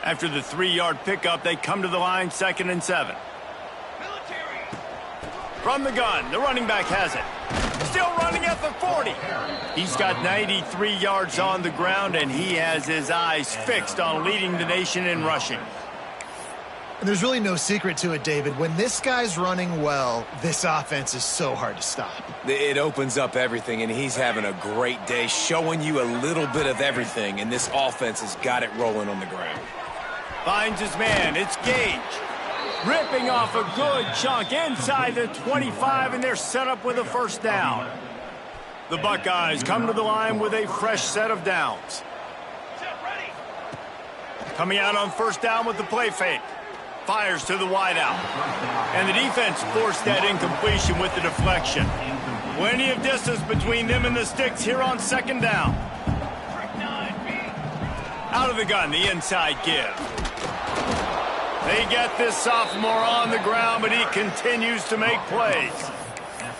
After the 3-yard pickup, they come to the line, 2nd and 7. From the gun, the running back has it. Still running at the 40. He's got 93 yards on the ground, and he has his eyes fixed on leading the nation in rushing. And there's really no secret to it, David. When this guy's running well, this offense is so hard to stop. It opens up everything, and he's having a great day, showing you a little bit of everything, and this offense has got it rolling on the ground. Finds his man. It's Gage. Ripping off a good chunk inside the 25, and they're set up with a first down. The Buckeyes come to the line with a fresh set of downs. Coming out on first down with the play fake. Fires to the wideout. And the defense forced that incompletion with the deflection. Plenty of distance between them and the sticks here on 2nd down. Out of the gun, the inside give. They get this sophomore on the ground, but he continues to make plays.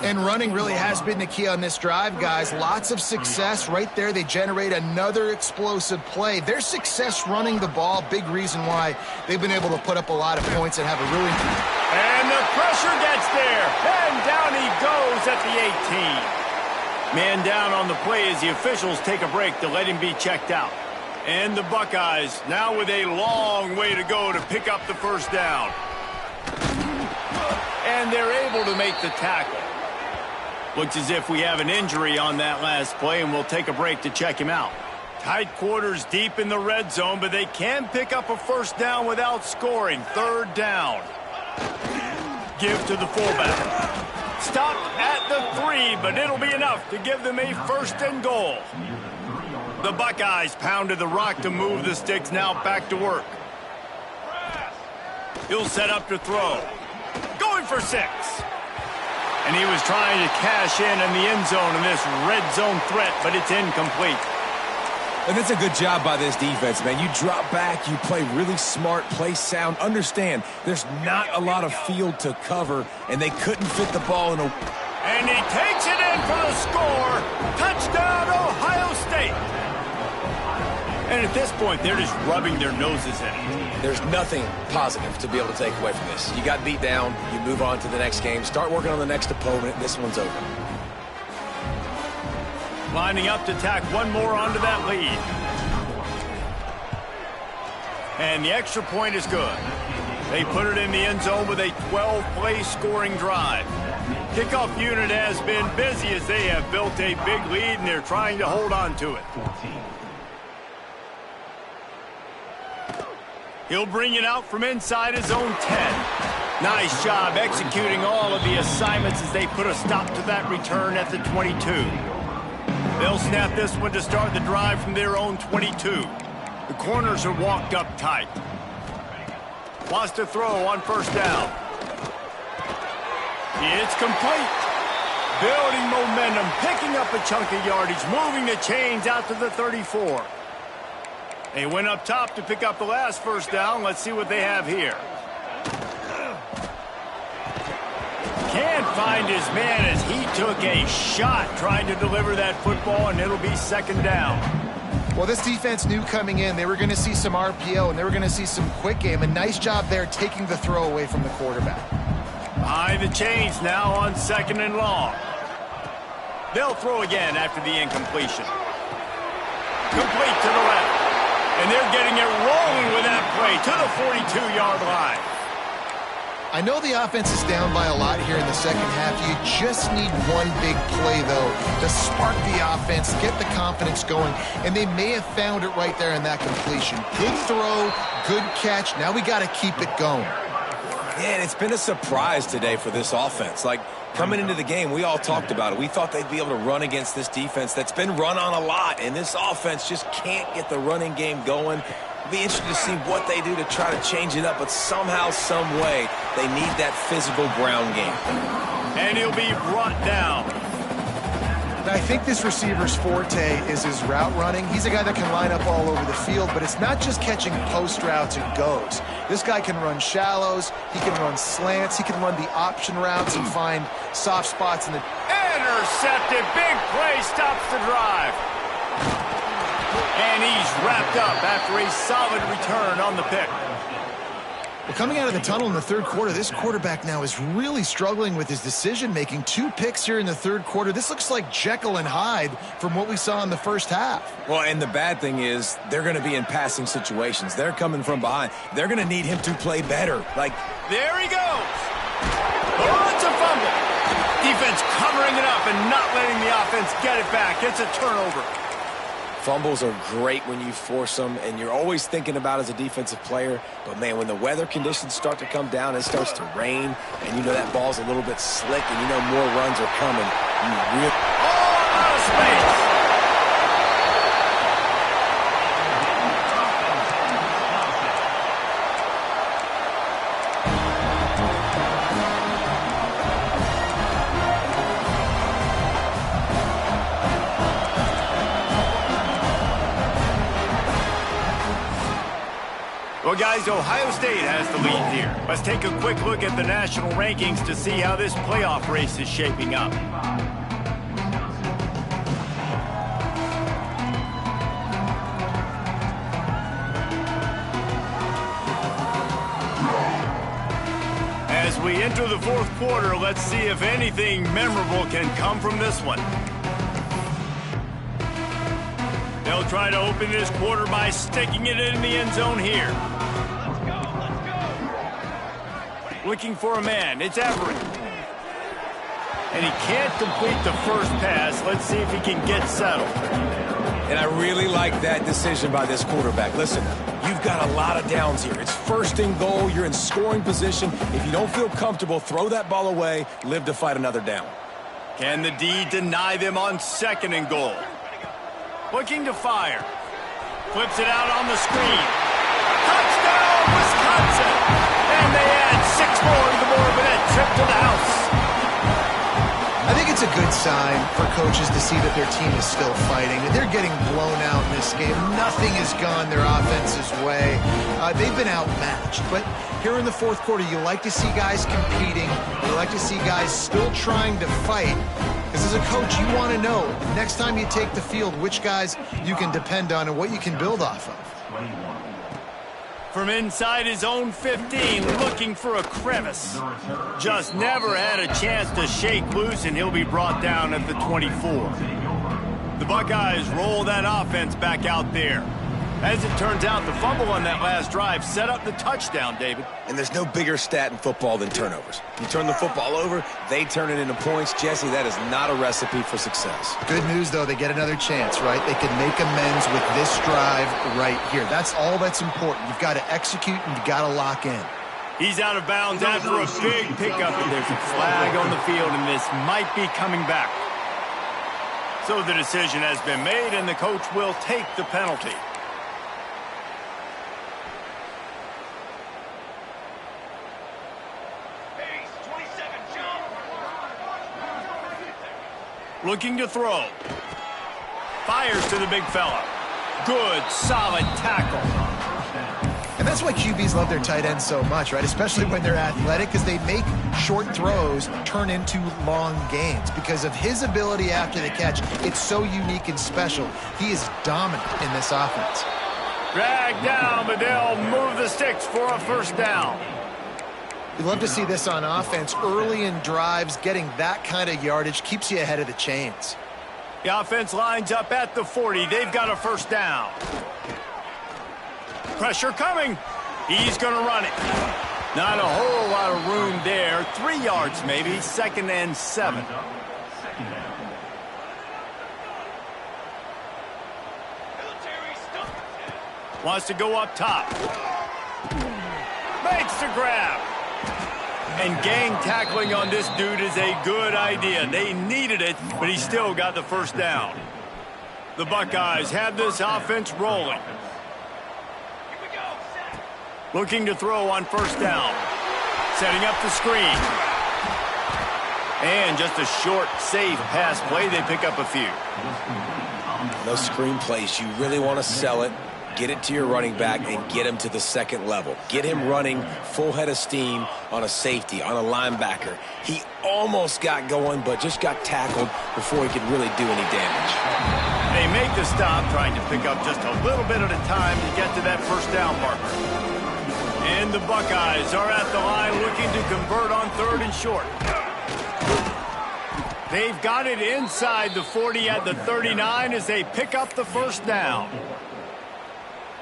And running really has been the key on this drive, guys. Lots of success right there. They generate another explosive play. Their success running the ball, big reason why they've been able to put up a lot of points and have a really... And the pressure gets there. And down he goes at the 18. Man down on the play as the officials take a break to let him be checked out. And the Buckeyes now with a long way to go to pick up the first down. And they're able to make the tackle. Looks as if we have an injury on that last play, and we'll take a break to check him out. Tight quarters deep in the red zone, but they can pick up a first down without scoring. 3rd down. Give to the fullback. Stopped at the 3, but it'll be enough to give them a 1st and goal. The Buckeyes pounded the rock to move the sticks, now back to work. He'll set up to throw. Going for 6. And he was trying to cash in the end zone in this red zone threat, but it's incomplete. And that's a good job by this defense, man. You drop back, you play really smart, play sound. Understand, there's not a lot of field to cover, and they couldn't fit the ball in a... And he takes it in for the score. Touchdown, Ohio State. And at this point, they're just rubbing their noses in it. There's nothing positive to be able to take away from this. You got beat down, you move on to the next game, start working on the next opponent, this one's over. Lining up to tack one more onto that lead. And the extra point is good. They put it in the end zone with a 12-play scoring drive. Kickoff unit has been busy as they have built a big lead, and they're trying to hold on to it. He'll bring it out from inside his own 10. Nice job executing all of the assignments as they put a stop to that return at the 22. They'll snap this one to start the drive from their own 22. The corners are walked up tight. Wants to throw on first down. It's complete. Building momentum, picking up a chunk of yardage, moving the chains out to the 34. They went up top to pick up the last first down. Let's see what they have here. Can't find his man as he took a shot trying to deliver that football, and it'll be second down. Well, this defense knew coming in they were going to see some RPO and they were going to see some quick game. A nice job there taking the throw away from the quarterback. Behind the chains now on second and long. They'll throw again after the incompletion. Complete to the left. And they're getting it rolling with that play to the 42-yard line. I know the offense is down by a lot here in the second half. You just need one big play, though, to spark the offense, get the confidence going, and they may have found it right there in that completion. Good throw, good catch. Now we got to keep it going. Yeah, and it's been a surprise today for this offense. Like, coming into the game, we all talked about it. We thought they'd be able to run against this defense that's been run on a lot, and this offense just can't get the running game going. It'll be interesting to see what they do to try to change it up, but somehow, some way, they need that physical ground game. And he'll be brought down. Now, I think this receiver's forte is his route running. He's a guy that can line up all over the field, but it's not just catching post routes and goes. This guy can run shallows, he can run slants, he can run the option routes and find soft spots in the... Intercepted. Big play stops the drive. And he's wrapped up after a solid return on the pick. Well, coming out of the tunnel in the third quarter, this quarterback now is really struggling with his decision-making. 2 picks here in the third quarter. This looks like Jekyll and Hyde from what we saw in the first half. Well, and the bad thing is they're going to be in passing situations. They're coming from behind. They're going to need him to play better. Like, there he goes. Oh, it's a fumble. Defense covering it up and not letting the offense get it back. It's a turnover. fumbles are great when you force them, and you're always thinking about as a defensive player. But, man, when the weather conditions start to come down, it starts to rain, and you know that ball's a little bit slick, and you know more runs are coming. You really... Oh, out of space! Well, guys, Ohio State has the lead here. Let's take a quick look at the national rankings to see how this playoff race is shaping up. As we enter the fourth quarter, let's see if anything memorable can come from this one. They'll try to open this quarter by sticking it in the end zone here. Looking for a man. It's Everett. And he can't complete the first pass. Let's see if he can get settled. And I really like that decision by this quarterback. Listen, you've got a lot of downs here. It's first and goal. You're in scoring position. If you don't feel comfortable, throw that ball away. Live to fight another down. Can the D deny them on second and goal? Looking to fire. Flips it out on the screen. Touchdown, Wisconsin! And they add 6 more to the board with that trip to the house. I think it's a good sign for coaches to see that their team is still fighting. They're getting blown out in this game. Nothing has gone their offense's way. They've been outmatched. But here in the fourth quarter, you like to see guys competing. You like to see guys still trying to fight. Because as a coach, you want to know, next time you take the field, which guys you can depend on and what you can build off of. From inside his own 15, looking for a crevice. Just never had a chance to shake loose, and he'll be brought down at the 24. The Buckeyes roll that offense back out there. As it turns out, the fumble on that last drive set up the touchdown, David. And there's no bigger stat in football than turnovers. You turn the football over, they turn it into points. Jesse, that is not a recipe for success. Good news, though, they get another chance, right? They can make amends with this drive right here. That's all that's important. You've got to execute and you've got to lock in. He's out of bounds after a big pickup, and there's a flag on the field, and this might be coming back. So the decision has been made, and the coach will take the penalty. Looking to throw. Fires to the big fella. Good, solid tackle. And that's why QBs love their tight ends so much, right? Especially when they're athletic, because they make short throws turn into long gains. Because of his ability after the catch, it's so unique and special. He is dominant in this offense. Drag down, but they'll move the sticks for a first down. We love to see this on offense. Early in drives, getting that kind of yardage keeps you ahead of the chains. The offense lines up at the 40. They've got a first down. Pressure coming. He's going to run it. Not a whole lot of room there. 3 yards maybe. 2nd and 7. Wants to go up top. Makes the grab. And gang tackling on this dude is a good idea. They needed it, but he still got the first down. The Buckeyes have this offense rolling. Looking to throw on first down. Setting up the screen. And just a short, safe pass play. They pick up a few. Those screen plays, you really want to sell it. Get it to your running back and get him to the second level. Get him running full head of steam on a safety, on a linebacker. He almost got going, but just got tackled before he could really do any damage. They make the stop, trying to pick up just a little bit at a time to get to that first down marker. And the Buckeyes are at the line looking to convert on 3rd and short. They've got it inside the 40 at the 39 as they pick up the first down.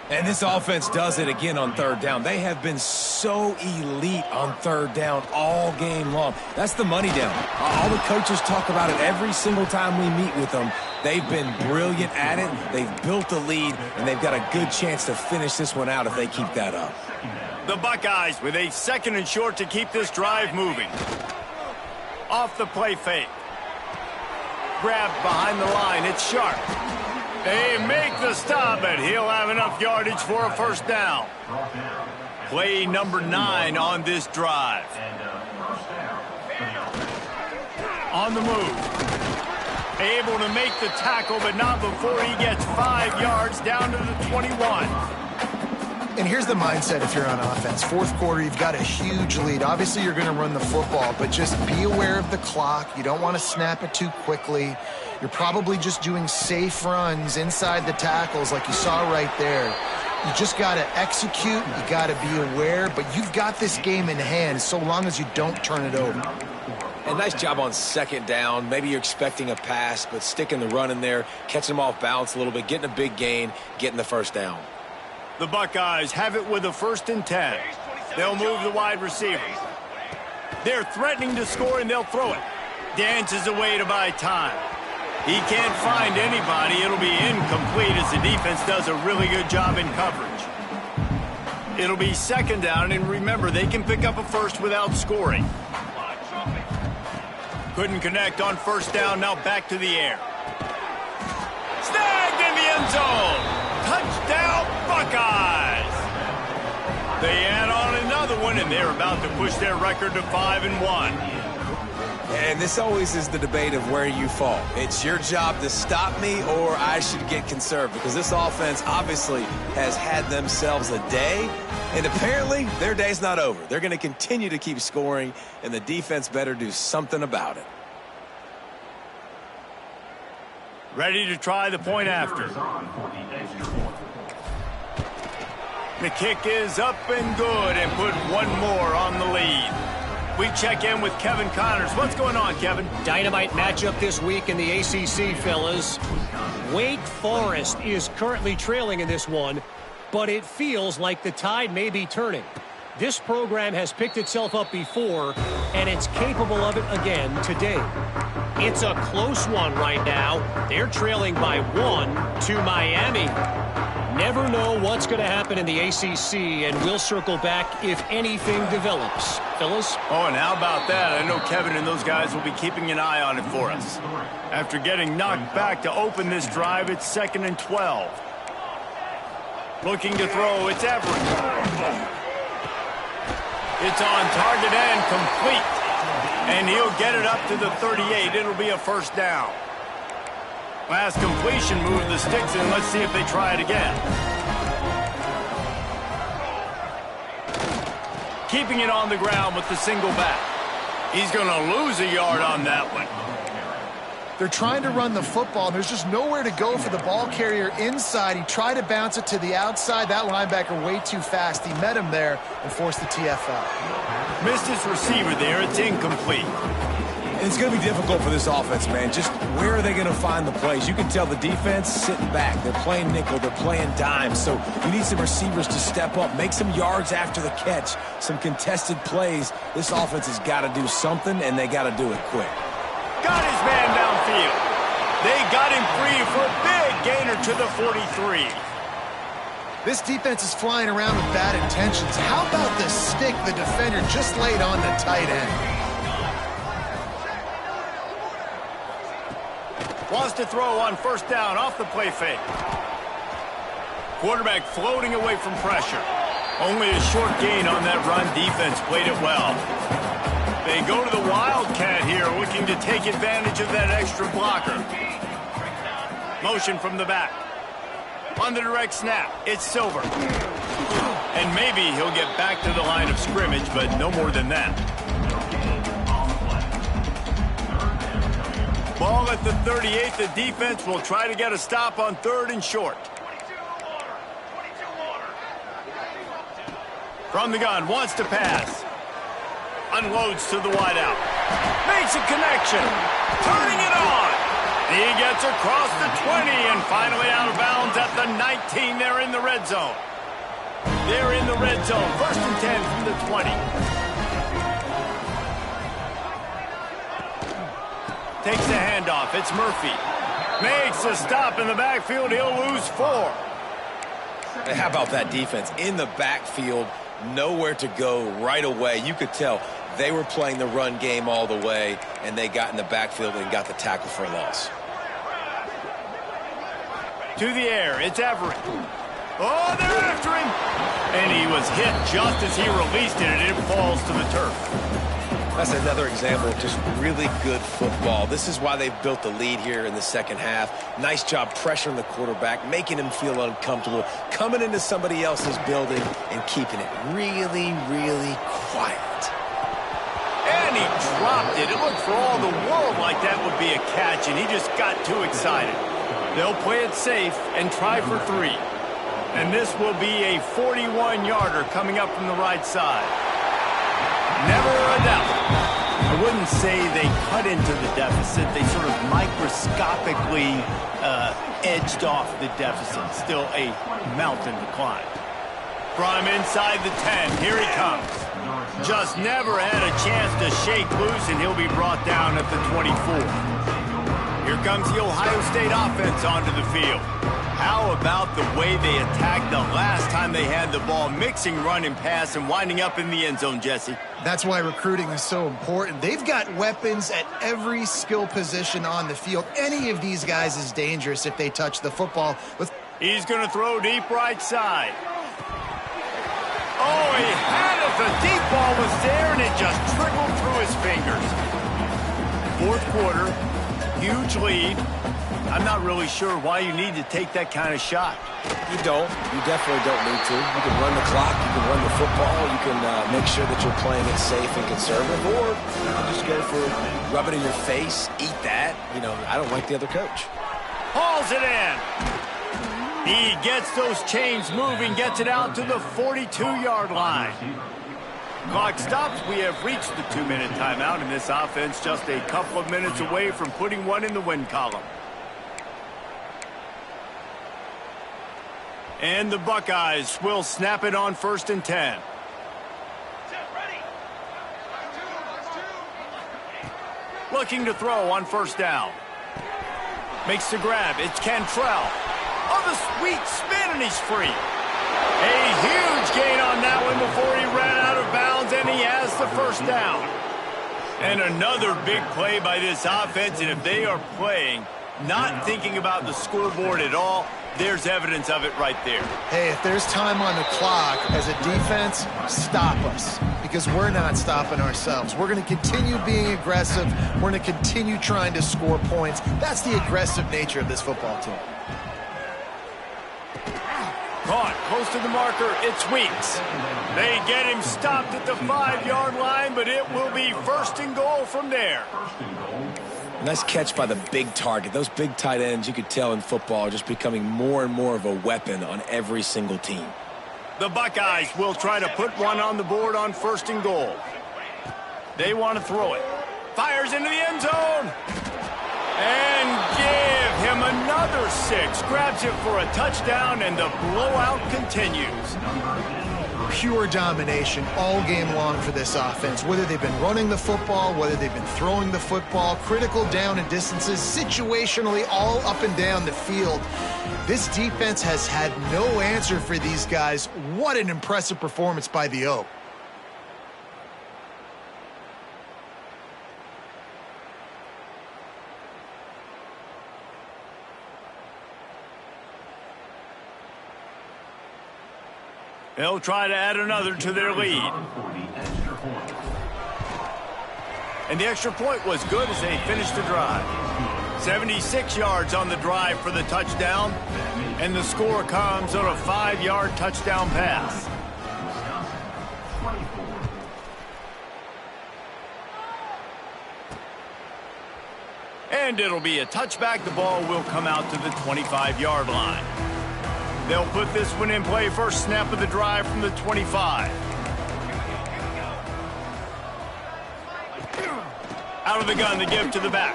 And this offense does it again on 3rd down. They have been so elite on 3rd down all game long. That's the money down. All the coaches talk about it every single time we meet with them. They've been brilliant at it. They've built the lead, and they've got a good chance to finish this one out if they keep that up. The Buckeyes with a 2nd and short to keep this drive moving. Off the play fake. Grabbed behind the line. It's Sharp. They make the stop, and he'll have enough yardage for a first down. Play number 9 on this drive. On the move. Able to make the tackle, but not before he gets 5 yards down to the 21. And here's the mindset if you're on offense. 4th quarter, you've got a huge lead. Obviously, you're going to run the football, but just be aware of the clock. You don't want to snap it too quickly. You're probably just doing safe runs inside the tackles like you saw right there. You just got to execute. You got to be aware, but you've got this game in hand so long as you don't turn it over. And nice job on 2nd down. Maybe you're expecting a pass, but sticking the run in there, catching them off balance a little bit, getting a big gain, getting the first down. The Buckeyes have it with a 1st and 10. They'll move the wide receiver. They're threatening to score, and they'll throw it. Dances away to buy time. He can't find anybody. It'll be incomplete as the defense does a really good job in coverage. It'll be 2nd down, and remember, they can pick up a first without scoring. Couldn't connect on first down. Now back to the air. Snagged in the end zone. Touchdown, Buckeyes! They add on another one, and they're about to push their record to 5-1. And this always is the debate of where you fall. It's your job to stop me, or I should get conserved, because this offense obviously has had themselves a day, and apparently their day's not over. They're going to continue to keep scoring, and the defense better do something about it. Ready to try the point after. The kick is up and good, and put one more on the lead. We check in with Kevin Connors. What's going on, Kevin? Dynamite matchup this week in the ACC, fellas. Wake Forest is currently trailing in this one, but it feels like the tide may be turning. This program has picked itself up before, and it's capable of it again today. It's a close one right now. They're trailing by 1 to Miami. Never know what's going to happen in the ACC, and we'll circle back if anything develops. Fellas? Oh, and how about that? I know Kevin and those guys will be keeping an eye on it for us. After getting knocked back to open this drive, it's 2nd and 12. Looking to throw, it's Everett. It's on target and complete. And he'll get it up to the 38. It'll be a first down. Last completion, move the sticks in. Let's see if they try it again. keeping it on the ground with the single back. He's going to lose a yard on that one. They're trying to run the football, and there's just nowhere to go for the ball carrier inside. He tried to bounce it to the outside. That linebacker way too fast. He met him there and forced the TFL. Missed his receiver there. It's incomplete. And it's going to be difficult for this offense, man. Just where are they going to find the plays? You can tell the defense sitting back. They're playing nickel. They're playing dime. So you need some receivers to step up, make some yards after the catch, some contested plays. This offense has got to do something, and they got to do it quick. Got his man downfield. They got him free for a big gainer to the 43. This defense is flying around with bad intentions. How about the stick the defender just laid on the tight end? Wants to throw on first down off the play fake. Quarterback floating away from pressure. Only a short gain on that run. Defense played it well. They go to the Wildcat here, looking to take advantage of that extra blocker. Motion from the back. On the direct snap, it's Silver. And maybe he'll get back to the line of scrimmage, but no more than that. Ball at the 38. The defense will try to get a stop on 3rd and short. From the gun, wants to pass. Unloads to the wideout. Makes a connection. Turning it on. He gets across the 20 and finally out of bounds at the 19. They're in the red zone. They're in the red zone. 1st and 10 from the 20. Takes the handoff. It's Murphy. Makes a stop in the backfield. He'll lose 4. And how about that defense? In the backfield, nowhere to go right away. You could tell they were playing the run game all the way, and they got in the backfield and got the tackle for a loss. To the air, it's Everett. Oh, they're after him. And he was hit just as he released it, and it falls to the turf. That's another example of just really good football. This is why they've built the lead here in the second half. Nice job pressuring the quarterback, making him feel uncomfortable, coming into somebody else's building and keeping it really, really quiet. And he dropped it. It looked for all the world like that would be a catch, and he just got too excited. They'll play it safe and try for 3. And this will be a 41-yarder coming up from the right side. Never a doubt. I wouldn't say they cut into the deficit. They sort of microscopically edged off the deficit. Still a mountain to climb. From inside the 10, here he comes. Just never had a chance to shake loose, and he'll be brought down at the 24. Here comes the Ohio State offense onto the field. How about the way they attacked the last time they had the ball, mixing run and pass and winding up in the end zone, Jesse? That's why recruiting is so important. They've got weapons at every skill position on the field. Any of these guys is dangerous if they touch the football. He's going to throw deep right side. Oh, he had it. The deep ball was there, and it just trickled through his fingers. 4th quarter, huge lead. I'm not really sure why you need to take that kind of shot. You don't. You definitely don't need to. You can run the clock. You can run the football. You can make sure that you're playing it safe and conservative, or just go for rub it in your face, eat that. I don't like the other coach. Hauls it in. He gets those chains moving, gets it out to the 42-yard line. Clock stops. We have reached the 2-minute timeout, and this offense just a couple of minutes away from putting one in the win column. And the Buckeyes will snap it on 1st and 10. Looking to throw on 1st down. Makes the grab. It's Cantrell. Oh, the sweet spin, and he's free. A huge gain on that one before he ran out of bounds, and he has the 1st down. And another big play by this offense, and if they are playing, not thinking about the scoreboard at all, there's evidence of it right there. Hey, if there's time on the clock, as a defense, stop us. Because we're not stopping ourselves. We're going to continue being aggressive. We're going to continue trying to score points. That's the aggressive nature of this football team. Caught close to the marker. It's Weeks. They get him stopped at the 5-yard line, but it will be 1st and goal from there. Nice catch by the big target. Those big tight ends, you could tell in football, are just becoming more and more of a weapon on every single team. The Buckeyes will try to put one on the board on 1st and goal. They want to throw it. Fires into the end zone. And give him another 6. Grabs it for a touchdown, and the blowout continues. Pure domination all game long for this offense. Whether they've been running the football, whether they've been throwing the football, critical down and distances, situationally all up and down the field. This defense has had no answer for these guys. What an impressive performance by the Oak. They'll try to add another to their lead. And the extra point was good as they finished the drive. 76 yards on the drive for the touchdown, and the score comes on a 5-yard touchdown pass. And it'll be a touchback. The ball will come out to the 25-yard line. They'll put this one in play. First snap of the drive from the 25. Out of the gun, the give to the back.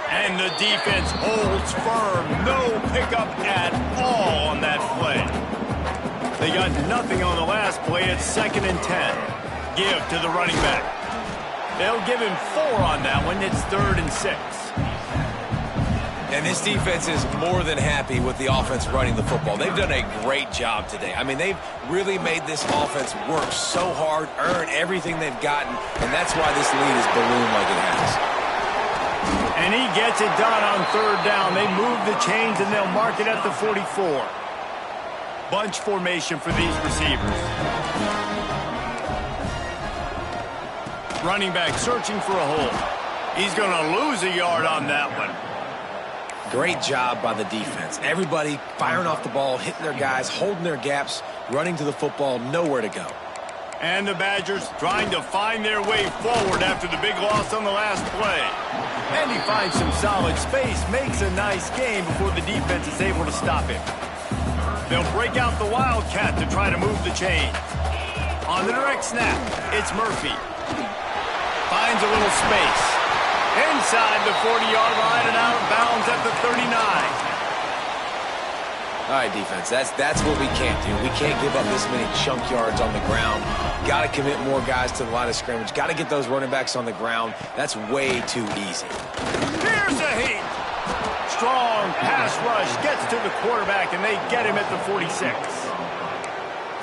And the defense holds firm. No pickup at all on that play. They got nothing on the last play. It's 2nd and 10. Give to the running back. They'll give him 4 on that one. It's 3rd and 6. And this defense is more than happy with the offense running the football. They've done a great job today. I mean, they've really made this offense work so hard, earn everything they've gotten, and that's why this lead is ballooned like it has. And he gets it done on 3rd down. They move the chains, and they'll mark it at the 44. Bunch formation for these receivers. Running back searching for a hole. He's going to lose a yard on that one. Great job by the defense. Everybody firing off the ball, hitting their guys, holding their gaps, running to the football, nowhere to go. And the Badgers trying to find their way forward after the big loss on the last play. And he finds some solid space, makes a nice game before the defense is able to stop him. They'll break out the Wildcat to try to move the chain. On the direct snap, it's Murphy. Finds a little space. Inside the 40-yard line and out of bounds at the 39. All right, defense, that's what we can't do. We can't give up this many chunk yards on the ground. Got to commit more guys to the line of scrimmage. Got to get those running backs on the ground. That's way too easy. Here's a heat. Strong pass rush gets to the quarterback, and they get him at the 46.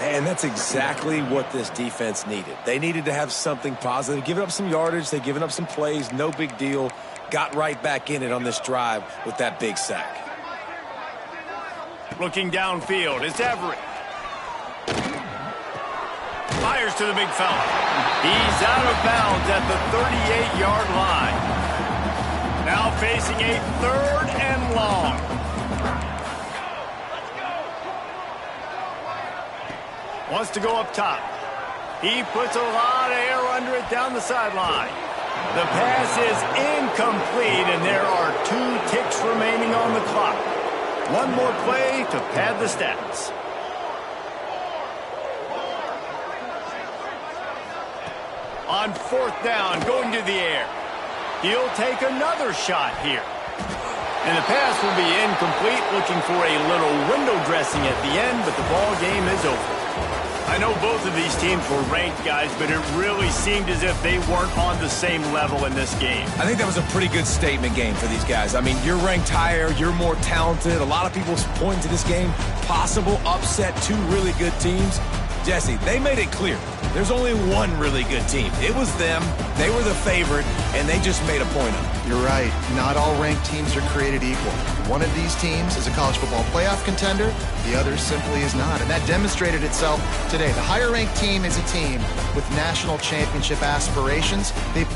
And that's exactly what this defense needed. They needed to have something positive. Giving up some yardage, they've given up some plays, no big deal. Got right back in it on this drive with that big sack. Looking downfield, it's Everett. Fires to the big fella. He's out of bounds at the 38-yard line. Now facing a 3rd and long. Wants to go up top. He puts a lot of air under it down the sideline. The pass is incomplete, and there are 2 ticks remaining on the clock. One more play to pad the stats. On 4th down, going to the air. He'll take another shot here. And the pass will be incomplete, looking for a little window dressing at the end, but the ball game is over. I know both of these teams were ranked, guys, but it really seemed as if they weren't on the same level in this game. I think that was a pretty good statement game for these guys. I mean, you're ranked higher, you're more talented. A lot of people point to this game, possible upset, 2 really good teams. Jesse, they made it clear. There's only one really good team. It was them. They were the favorite, and they just made a point of it. You're right. Not all ranked teams are created equal. One of these teams is a college football playoff contender. The other simply is not, and that demonstrated itself today. The higher-ranked team is a team with national championship aspirations. They've